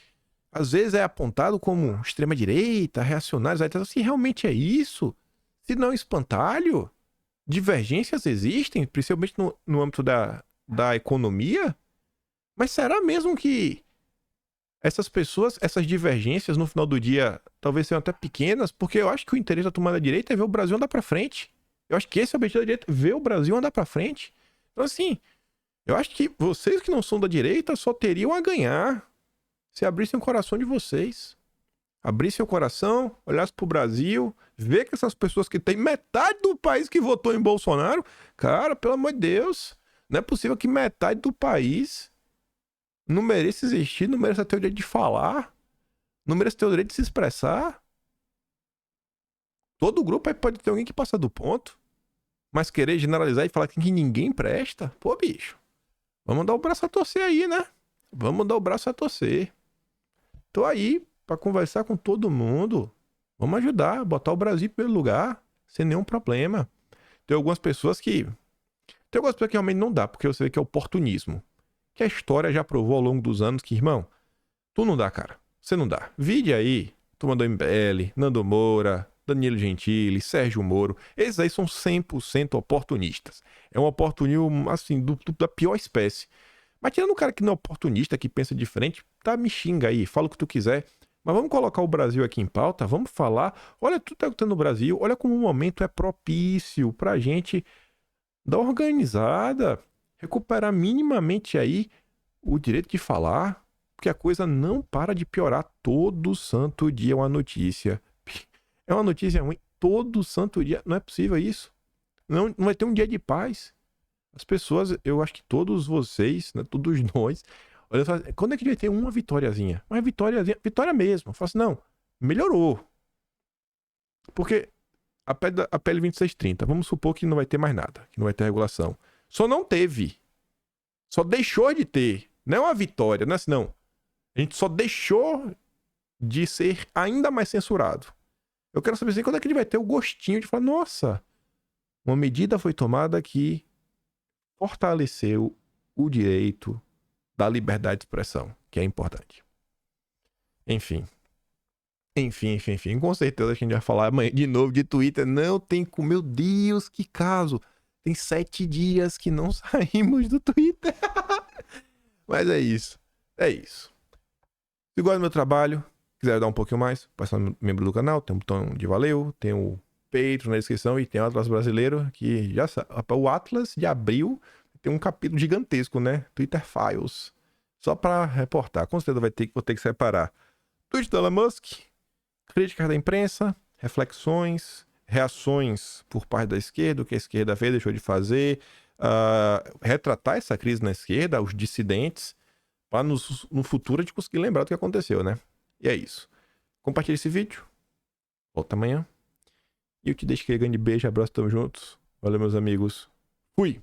às vezes é apontado como extrema-direita, reacionários, se realmente é isso, se não é espantalho. Divergências existem, principalmente no âmbito da economia. Mas será mesmo que essas pessoas, essas divergências no final do dia talvez sejam até pequenas? Porque eu acho que o interesse da turma da direita é ver o Brasil andar pra frente. Eu acho que esse é o objetivo da direita, ver o Brasil andar pra frente. Então assim, eu acho que vocês que não são da direita só teriam a ganhar se abrissem o coração de vocês. Abrissem o coração, olhassem pro Brasil, ver que essas pessoas que têm metade do país que votou em Bolsonaro, cara, pelo amor de Deus, não é possível que metade do país não merece existir, não merece ter o direito de falar, não merece ter o direito de se expressar. Todo grupo aí pode ter alguém que passa do ponto, mas querer generalizar e falar que ninguém presta, pô, bicho, vamos dar o braço a torcer aí, né? Vamos dar o braço a torcer. Tô aí pra conversar com todo mundo. Vamos ajudar, botar o Brasil em primeiro lugar, sem nenhum problema. Tem algumas pessoas que realmente não dá, porque você vê que é oportunismo. Que a história já provou ao longo dos anos que, irmão, tu não dá, cara. Você não dá. Vide aí, turma do MBL, Nando Moura, Danilo Gentili, Sérgio Moro. Esses aí são 100% oportunistas. É um oportunismo, assim, da pior espécie. Mas tirando o cara que não é oportunista, que pensa diferente, tá, me xinga aí, fala o que tu quiser. Mas vamos colocar o Brasil aqui em pauta, vamos falar. Olha tudo que tá acontecendo no Brasil, olha como o momento é propício pra gente dar uma organizada, recuperar minimamente aí o direito de falar, porque a coisa não para de piorar. Todo santo dia é uma notícia. É uma notícia ruim todo santo dia. Não é possível isso. Não vai ter um dia de paz. As pessoas, eu acho que todos vocês, né, todos nós, olha só, quando é que vai ter uma vitóriazinha? Uma vitóriazinha, vitória mesmo. Eu falo assim, não, melhorou. Porque a PL 2630, vamos supor que não vai ter mais nada, que não vai ter regulação. Só não teve. Só deixou de ter. Não é uma vitória, não é assim, não. A gente só deixou de ser ainda mais censurado. Eu quero saber assim, quando é que ele vai ter o gostinho de falar, nossa, uma medida foi tomada que fortaleceu o direito da liberdade de expressão, que é importante. Enfim. Com certeza a gente vai falar amanhã de novo de Twitter. Não tem como. Meu Deus, que caso. Tem 7 dias que não saímos do Twitter. Mas é isso. É isso. Se gosta do meu trabalho, Quiser dar um pouquinho mais, pode ser membro do canal, tem um botão de valeu, tem o Patreon na descrição e tem o Atlas Brasileiro, que já sabe. O Atlas de abril tem um capítulo gigantesco, né? Twitter Files. Só pra reportar. Com certeza vou ter que separar tweet do Elon Musk, críticas da imprensa, reflexões, reações por parte da esquerda, o que a esquerda fez, deixou de fazer, retratar essa crise na esquerda, os dissidentes, para no futuro a gente conseguir lembrar do que aconteceu, né? E é isso. Compartilhe esse vídeo. Volta amanhã. E eu te deixo aquele grande beijo, abraço, tamo juntos. Valeu, meus amigos. Fui!